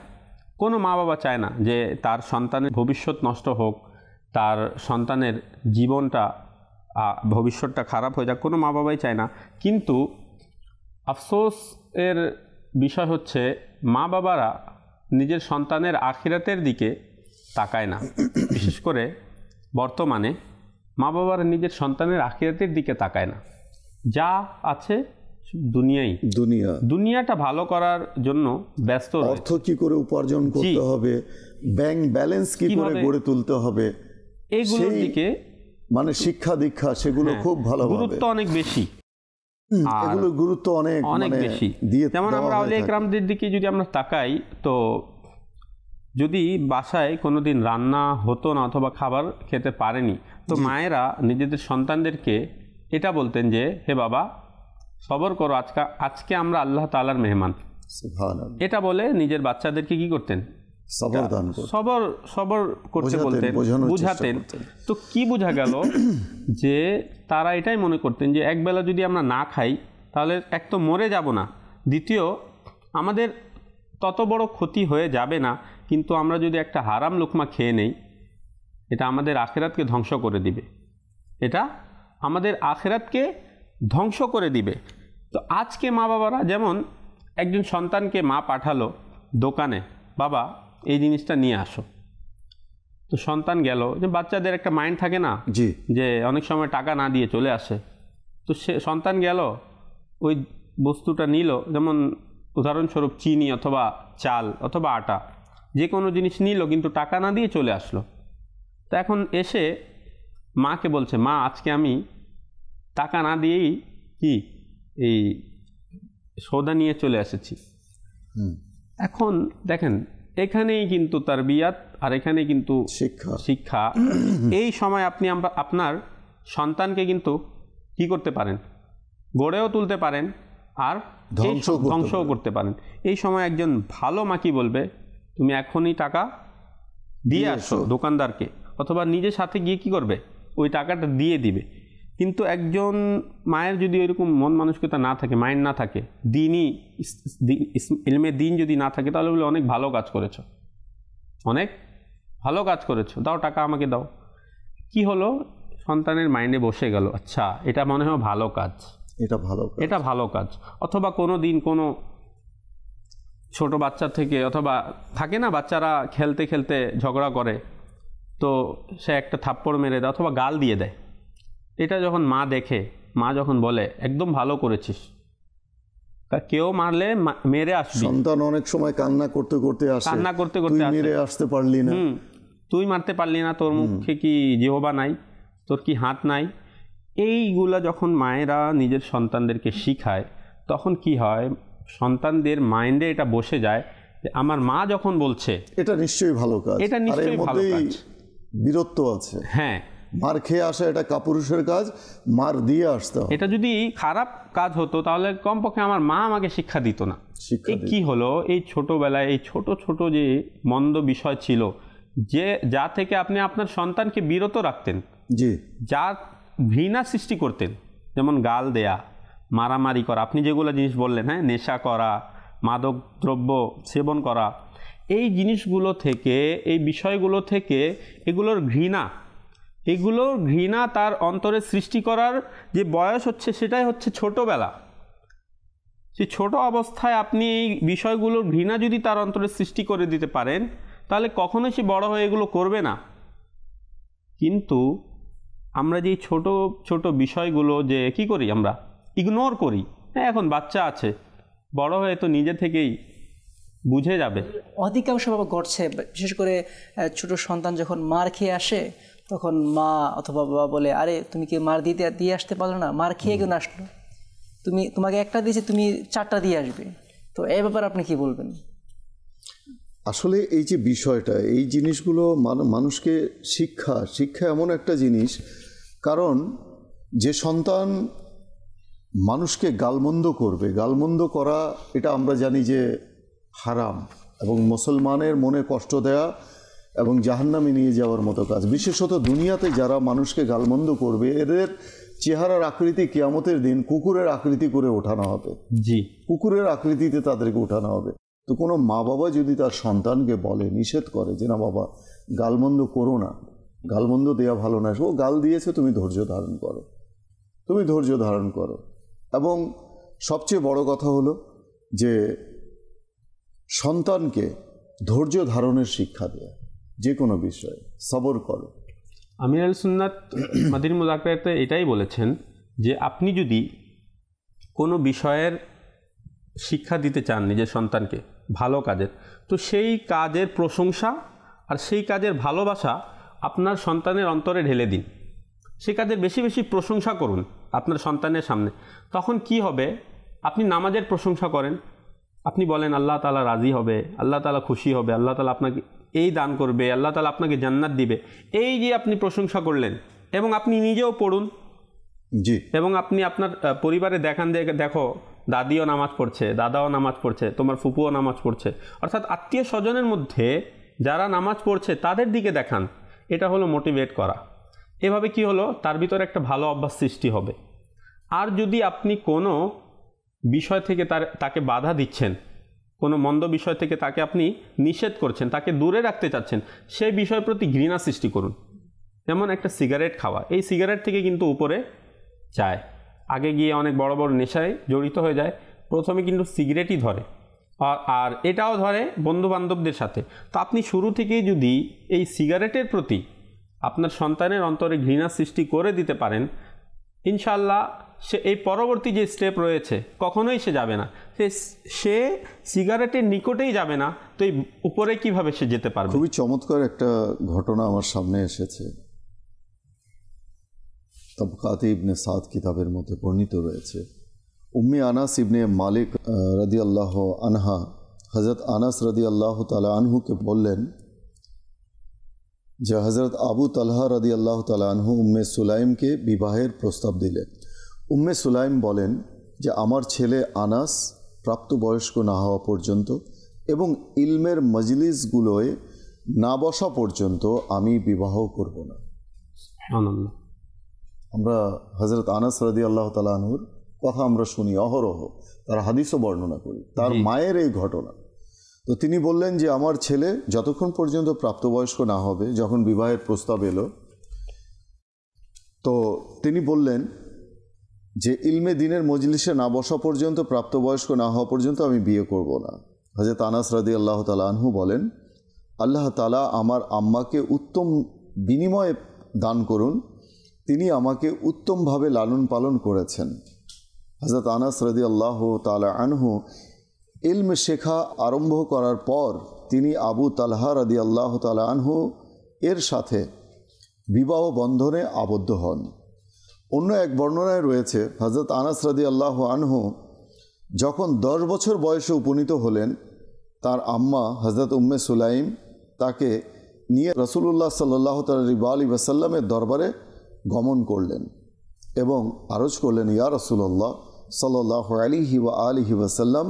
কোনো মা বাবা চায় না যে তার সন্তানের ভবিষ্যৎ নষ্ট হোক, তার সন্তানের জীবনটা ভবিষ্যৎটা খারাপ হয়ে যাক, কোনো মা বাবাই চায় না। কিন্তু আফসোস এর বিষয় হচ্ছে মা বাবারা নিজের সন্তানের আখিরাতের দিকে তাকায় না। বিশেষ করে বর্তমানে মা বাবারা নিজের সন্তানের আখিরাতের দিকে তাকায় না। যা আছে দুনিয়াটা ভালো করার জন্য ব্যস্ত, অর্থ কি করে উপার্জন করতে হবে, ব্যাংক ব্যালেন্স কি করে গড়ে তুলতে হবে, এইগুলোর দিকে মানে শিক্ষা দীক্ষা সেগুলো খুব ভালো, গুরুত্ব অনেক বেশি, এগুলো গুরুত্ব অনেক বেশি। যেমন আমরা আউলিয়া কেরামদের দিকে যদি আমরা তাকাই, তো যদি বাসায় কোনোদিন রান্না হতো না অথবা খাবার খেতে পারেনি, তো মায়েরা নিজেদের সন্তানদেরকে এটা বলতেন যে হে বাবা সবর করো, আজকে আমরা আল্লাহ তাআলার মেহমান। এটা বলে নিজের বাচ্চাদেরকে কি করতেন? সবর করতে বলতেন, বুঝাতেন। তো কি বোঝা গেল যে তারা এটাই মনে করতেন যে একবেলা যদি আমরা না খাই তাহলে এক তো মরে যাব না, দ্বিতীয় আমাদের তত বড় ক্ষতি হয়ে যাবে না, কিন্তু আমরা যদি একটা হারাম লুকমা খেয়ে নেই এটা আমাদের আখেরাতকে ধ্বংস করে দিবে, এটা আমাদের আখেরাতকে ধ্বংস করে দিবে। তো আজকে মা বাবারা যেমন একজন সন্তানকে মা পাঠালো দোকানে, বাবা এই জিনিসটা নিয়ে আসো, তো সন্তান গেল, যে বাচ্চাদের একটা মাইন্ড থাকে না জি, যে অনেক সময় টাকা না দিয়ে চলে আসে, তো সে সন্তান গেল ওই বস্তুটা নিল, যেমন উদাহরণস্বরূপ চিনি অথবা চাল অথবা আটা, যে কোনো জিনিস নিল কিন্তু টাকা না দিয়ে চলে আসলো। তো এখন এসে মাকে বলছে, মা আজকে আমি টাকা না দিয়েই কি এই সৌদা নিয়ে চলে এসেছি। এখন দেখেন এখানেই কিন্তু তারবিয়াত আর এখানেই কিন্তু শিক্ষা। এই সময় আপনি আপনার সন্তানকে কিন্তু কি করতে পারেন, গড়েও তুলতে পারেন আর ধ্বংসও করতে পারেন। এই সময় একজন ভালো মা কি বলবে, তুমি এখনই টাকা দিয়ে আসো দোকানদারকে, অথবা নিজের সাথে গিয়ে কি করবে, ওই টাকাটা দিয়ে দিবে। কিন্তু একজন মায়ের যদি ওইরকম মন মানসিকতা না থাকে, মাইন্ড না থাকে, দিনই ইলমে দিন যদি না থাকে, তাহলে বলে অনেক ভালো কাজ করেছো, অনেক ভালো কাজ করেছো, দাও টাকা আমাকে দাও। কি হলো, সন্তানের মাইন্ডে বসে গেল, আচ্ছা এটা মনে হয় ভালো কাজ, এটা ভালো কাজ। অথবা কোনো দিন কোনো ছোট বাচ্চা থেকে, অথবা থাকে না বাচ্চারা খেলতে খেলতে ঝগড়া করে, তো সে একটা থাপ্পড় মেরে দেয় অথবা গাল দিয়ে দেয়। এটা যখন মা দেখে, মা যখন বলে একদম ভালো করেছিস, কেউ মারলে মেরে আসবি, সন্তান অনেক সময় কান্না করতে করতে আসে, মেরে আসতে পারলি না, তুই মারতে পারলি না, তোর মুখে কি জিহ্বা নাই, তোর কি হাত নাই। এইগুলা যখন মায়েরা নিজের সন্তানদেরকে শিখায়, তখন কি হয়, সন্তানদের মাইন্ডে এটা বসে যায় যে আমার মা যখন বলছে এটা নিশ্চয়ই ভালো কাজ, এটা নিশ্চয়ই ভালো কাজ, বীরত্ব আছে। হ্যাঁ, মার খেয়ে আসা এটা কাপুরুষের কাজ, মার দিয়ে আসতে হবে। এটা যদি খারাপ কাজ হতো তাহলে কমপক্ষে আমার মা আমাকে শিক্ষা দিত না। কি হলো, এই ছোটবেলায় এই ছোট ছোট যে মন্দ বিষয় ছিল, যে যা থেকে আপনি আপনার সন্তানকে বিরত রাখতেন, জি, যা ঘৃণা সৃষ্টি করতেন, যেমন গাল দেয়া, মারামারি করা, আপনি যেগুলো জিনিস বললেন, হ্যাঁ, নেশা করা, মাদক দ্রব্য সেবন করা, এই জিনিসগুলো থেকে, এই বিষয়গুলো থেকে এগুলোর ঘৃণা তার অন্তরে সৃষ্টি করার যে বয়স হচ্ছে, সেটাই হচ্ছে ছোটবেলা। সেই ছোট অবস্থায় আপনি এই বিষয়গুলোর ঘৃণা যদি তার অন্তরে সৃষ্টি করে দিতে পারেন, তাহলে কখনোই সে বড় হয়ে এগুলো করবে না। কিন্তু আমরা যে ছোট ছোট বিষয়গুলো যে কি করি, আমরা ইগনোর করি, হ্যাঁ এখন বাচ্চা আছে, বড় হয়ে তো নিজে থেকেই বুঝে যাবে। অধিকাংশ বাবা ঘটছে, বিশেষ করে ছোট সন্তান যখন মার খেয়ে আসে, তখন মা অথবা বাবা বলে, আরে তুমি কি মার দিয়ে আসতে পারলো না, মার খেয়ে কেন আসলো, তোমাকে একটা দিয়েছে, তুমি 4টা দিয়ে আসবে। তো এই ব্যাপারে আপনি কি বলবেন? আসলে এই যে বিষয়টা, এই জিনিসগুলো মানুষকে শিক্ষা এমন একটা জিনিস, কারণ যে সন্তান মানুষকে গালমন্দ করবে, গালমন্দ করা এটা আমরা জানি যে হারাম, এবং মুসলমানের মনে কষ্ট দেয়া এবং জাহান্নামে নিয়ে যাওয়ার মতো কাজ। বিশেষত দুনিয়াতে যারা মানুষকে গালমন্দ করবে, এদের চেহারার আকৃতি কিয়ামতের দিন কুকুরের আকৃতি করে ওঠানো হবে। জি, কুকুরের আকৃতিতে তাদেরকে ওঠানো হবে। তো কোনো মা বাবা যদি তার সন্তানকে বলে, নিষেধ করে যে না বাবা গালমন্দ করো না, গালমন্দ দেওয়া ভালো না, ও গাল দিয়েছে, তুমি ধৈর্য ধারণ করো। এবং সবচেয়ে বড় কথা হলো যে সন্তানকে ধৈর্য ধারণের শিক্ষা দেয়া, যে কোনো বিষয়ে সবর করো। আমির আল সুন্নাত মাদিনী মুযাকরাতে এটাই বলেছেন যে আপনি যদি কোনো বিষয়ের শিক্ষা দিতে চান নিজের সন্তানকে ভালো কাজের, তো সেই কাজের প্রশংসা আর সেই কাজের ভালোবাসা আপনার সন্তানের অন্তরে ঢেলে দিন। সেই কাজের বেশি বেশি প্রশংসা করুন আপনার সন্তানের সামনে। তখন কি হবে, আপনি নামাজের প্রশংসা করেন, আপনি বলেন আল্লাহ তাআলা রাজি হবে, আল্লাহ তাআলা খুশি হবে, আল্লাহ তাআলা আপনাকে এই দান করবে, আল্লাহ তাআলা আপনাকে জান্নাত দিবে, এই যে আপনি প্রশংসা করলেন। এবং আপনি নিজেও পড়ুন, জি, এবং আপনি আপনার পরিবারে দেখান, দেখো দাদিও নামাজ পড়ছে, দাদাও নামাজ পড়ছে, তোমার ফুপুও নামাজ পড়ছে, অর্থাৎ আত্মীয় স্বজনের মধ্যে যারা নামাজ পড়ছে তাদের দিকে দেখান। এটা হলো মোটিভেট করা। এভাবে কি হলো, তার ভিতরে একটা ভালো অভ্যাস সৃষ্টি হবে। আর যদি আপনি কোনো বিষয় থেকে তাকে বাধা দিচ্ছেন, কোনো মন্দ বিষয় থেকে তাকে আপনি নিষেধ করছেন, তাকে দূরে রাখতে চাচ্ছেন, সেই বিষয়ের প্রতি ঘৃণা সৃষ্টি করুন। যেমন একটা সিগারেট খাওয়া, এই সিগারেট থেকে কিন্তু উপরে যায়, আগে গিয়ে অনেক বড় বড় নেশায় জড়িত হয়ে যায়, প্রথমে কিন্তু সিগারেটই ধরে, আর এটাও ধরে বন্ধু বান্ধবদের সাথে। তো আপনি শুরু থেকেই যদি এই সিগারেটের প্রতি আপনার সন্তানের অন্তরে ঘৃণা সৃষ্টি করে দিতে পারেন, ইনশাআল্লাহ সে এই পরবর্তী যে স্টেপ রয়েছে কখনোই সে যাবে না, সে সিগারেটের নিকটেই যাবে না, তো এই উপরে কিভাবে সে যেতে পারবে? খুবই চমৎকার একটা ঘটনা আমার সামনে এসেছে, তবকাত ইবনে সাদ কিতাবের মধ্যে বর্ণিত রয়েছে। উম্মে আনাস ইবনে মালিক রাদিয়াল্লাহু আনহা হযরত আনাস রাদিয়াল্লাহু তাআলা আনহুকে বললেন যে হযরত আবু তালহা রাদিয়াল্লাহু তাআলা আনহু উম্মে সুলাইমকে বিবাহের প্রস্তাব দিলেন। উম্মে সুলাইম বলেন যে আমার ছেলে আনাস প্রাপ্তবয়স্ক না হওয়া পর্যন্ত এবং ইলমের মজলিসগুলোয় না বসা পর্যন্ত আমি বিবাহ করব না। সুবহানাল্লাহ। আমরা হযরত আনাস রাদিয়াল্লাহু তাআলা আনহুর কথা আমরা শুনি অহরহ, তার হাদিসও বর্ণনা করি, তার মায়ের এই ঘটনা। তো তিনি বললেন যে আমার ছেলে যতক্ষণ পর্যন্ত প্রাপ্তবয়স্ক না হবে, যখন বিবাহের প্রস্তাব এলো, তো তিনি বললেন যে ইলমে দিনের মজলিসে না বসা পর্যন্ত, প্রাপ্তবয়স্ক না হওয়া পর্যন্ত আমি বিয়ে করব না। হযরত আনাস রাদিয়াল্লাহু তাআলা আনহু বলেন, আল্লাহ তাআলা আমার আম্মাকে উত্তম বিনিময়ে দান করুন, তিনি আমাকে উত্তমভাবে লালন পালন করেছেন। হযরত আনাস রাদিয়াল্লাহু তাআলা আনহু ইলম শেখা আরম্ভ করার পর তিনি আবু তালহা রাদিয়াল্লাহু তাআলা আনহু এর সাথে বিবাহ বন্ধনে আবদ্ধ হন। অন্য এক বর্ণনায় রয়েছে হযরত আনাস রাদিয়াল্লাহু আনহু যখন 10 বছর বয়সে উপনীত হলেন, তার আম্মা হযরত উম্মে সুলাইম তাকে নিয়ে রাসূলুল্লাহ সাল্লাল্লাহু আলাইহি ওয়াসাল্লামের দরবারে গমন করলেন এবং আরজ করলেন, ইয়া রাসূলুল্লাহ সাল্লাল্লাহু আলাইহি ওয়াসাল্লাম,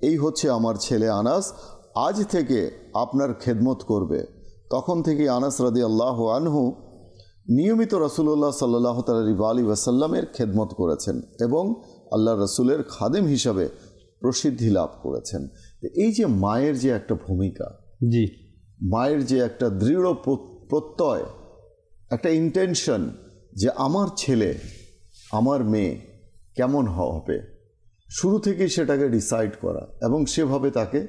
এই হচ্ছে আমার ছেলে আনাস, আজ থেকে আপনার খেদমত করবে। তখন থেকে আনাস রাদিয়াল্লাহু আনহু নিয়মিত রাসূলুল্লাহ সাল্লাল্লাহু আলাইহি ওয়াসাল্লামের খেদমত করেছেন এবং আল্লাহ রসুলের খাদেম হিসাবে প্রসিদ্ধি লাভ করেছেন। এই যে মায়ের যে একটা ভূমিকা, জি, মায়ের যে একটা দৃঢ় প্রত্যয়, একটা ইন্টেনশন যে আমার ছেলে আমার মেয়ে কেমন হবে, শুরু থেকেই সেটাকে ডিসাইড করা এবং সেভাবে তাকে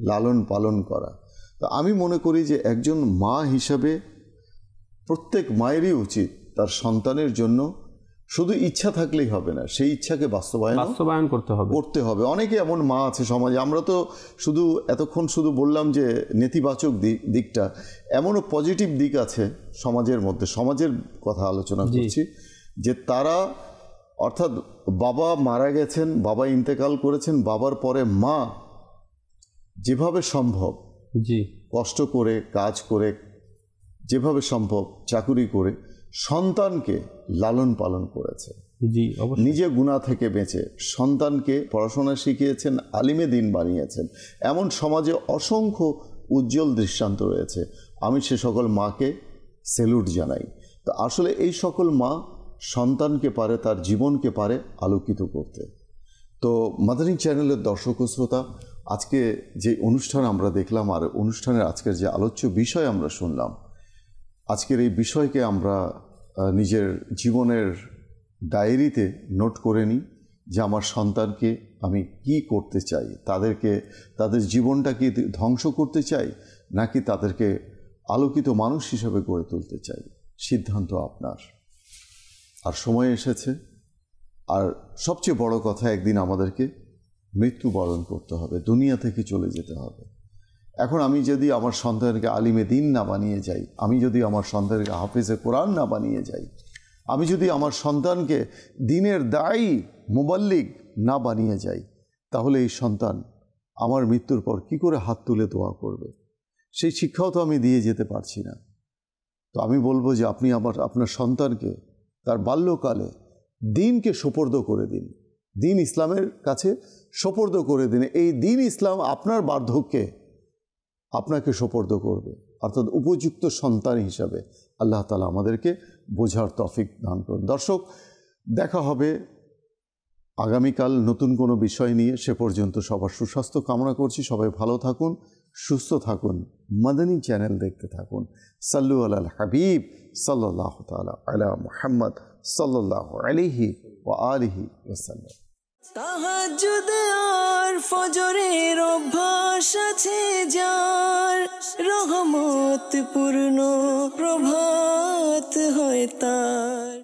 লালন পালন করা। তো আমি মনে করি যে একজন মা হিসাবে প্রত্যেক মায়েরই উচিত তার সন্তানের জন্য শুধু ইচ্ছা থাকলেই হবে না, সেই ইচ্ছাকে বাস্তবায়ন করতে হবে। অনেকে এমন মা আছে সমাজে, আমরা তো শুধু এতক্ষণ শুধু বললাম যে নেতিবাচক দিকটা, এমনও পজিটিভ দিক আছে সমাজের মধ্যে, সমাজের কথা আলোচনা করছি, যে তারা অর্থাৎ বাবা মারা গেছেন, বাবা ইন্তেকাল করেছেন, বাবার পরে মা যেভাবে সম্ভব কষ্ট করে, কাজ করে, যেভাবে সম্ভব চাকুরি করে সন্তানকে লালন পালন করেছে, নিজে গুনাহ থেকে বেঁচে সন্তানকে পড়াশোনা শিখিয়েছেন, আলিমে দিন বানিয়েছেন। এমন সমাজে অসংখ্য উজ্জ্বল দৃষ্টান্ত রয়েছে। আমি সে সকল মাকে স্যালুট জানাই। তো আসলে এই সকল মা সন্তানকে পারে, তার জীবনকে পারে আলোকিত করতে। তো মাদানী চ্যানেলের দর্শক ও শ্রোতা, আজকে যে অনুষ্ঠান আমরা দেখলাম আর অনুষ্ঠানের আজকের যে আলোচ্য বিষয় আমরা শুনলাম, আজকের এই বিষয়কে আমরা নিজের জীবনের ডায়েরিতে নোট করে নিই যে আমার সন্তানকে আমি কি করতে চাই, তাদের জীবনটা কি ধ্বংস করতে চাই নাকি তাদেরকে আলোকিত মানুষ হিসেবে গড়ে তুলতে চাই। সিদ্ধান্ত আপনার। আর সময় এসেছে, আর সবচেয়ে বড় কথা, একদিন আমাদেরকে মৃত্যুবরণ করতে হবে, দুনিয়া থেকে চলে যেতে হবে। এখন আমি যদি আমার সন্তানকে আলিমে দিন না বানিয়ে যাই, আমি যদি আমার সন্তানকে হাফেজে কোরআন না বানিয়ে যাই, আমি যদি আমার সন্তানকে দিনের দায়ী মুবাল্লিগ না বানিয়ে যাই, তাহলে এই সন্তান আমার মৃত্যুর পর কি করে হাত তুলে দোয়া করবে? সেই শিক্ষাও তো আমি দিয়ে যেতে পারছি না। তো আমি বলবো যে আপনি আপনার সন্তানকে তার বাল্যকালে দিনকে সোপর্দ করে দিন, দিন ইসলামের কাছে সোপর্দ করে দিন। এই দিন ইসলাম আপনার বার্ধক্যে আপনাকে সোপর্দ করবে, অর্থাৎ উপযুক্ত সন্তান হিসাবে। আল্লাহ তাআলা আমাদেরকে বোঝার তৌফিক দান করুন। দর্শক, দেখা হবে আগামীকাল নতুন কোনো বিষয় নিয়ে। সে পর্যন্ত সবার সুস্বাস্থ্য কামনা করছি। সবাই ভালো থাকুন, সুস্থ থাকুন, মাদানী চ্যানেল দেখতে থাকুন। সাল্লু আলাল হাবিব সাল্লাল্লাহু তাআলা আলা মুহাম্মদ সাল্লাল্লাহু আলাইহি ওয়া আলিহি ওয়াসাল্লাম। তাহাজ্জুদ আর ফজরের অভ্যাস আছে যার, রহমত পূর্ণ প্রভাত হয় তার।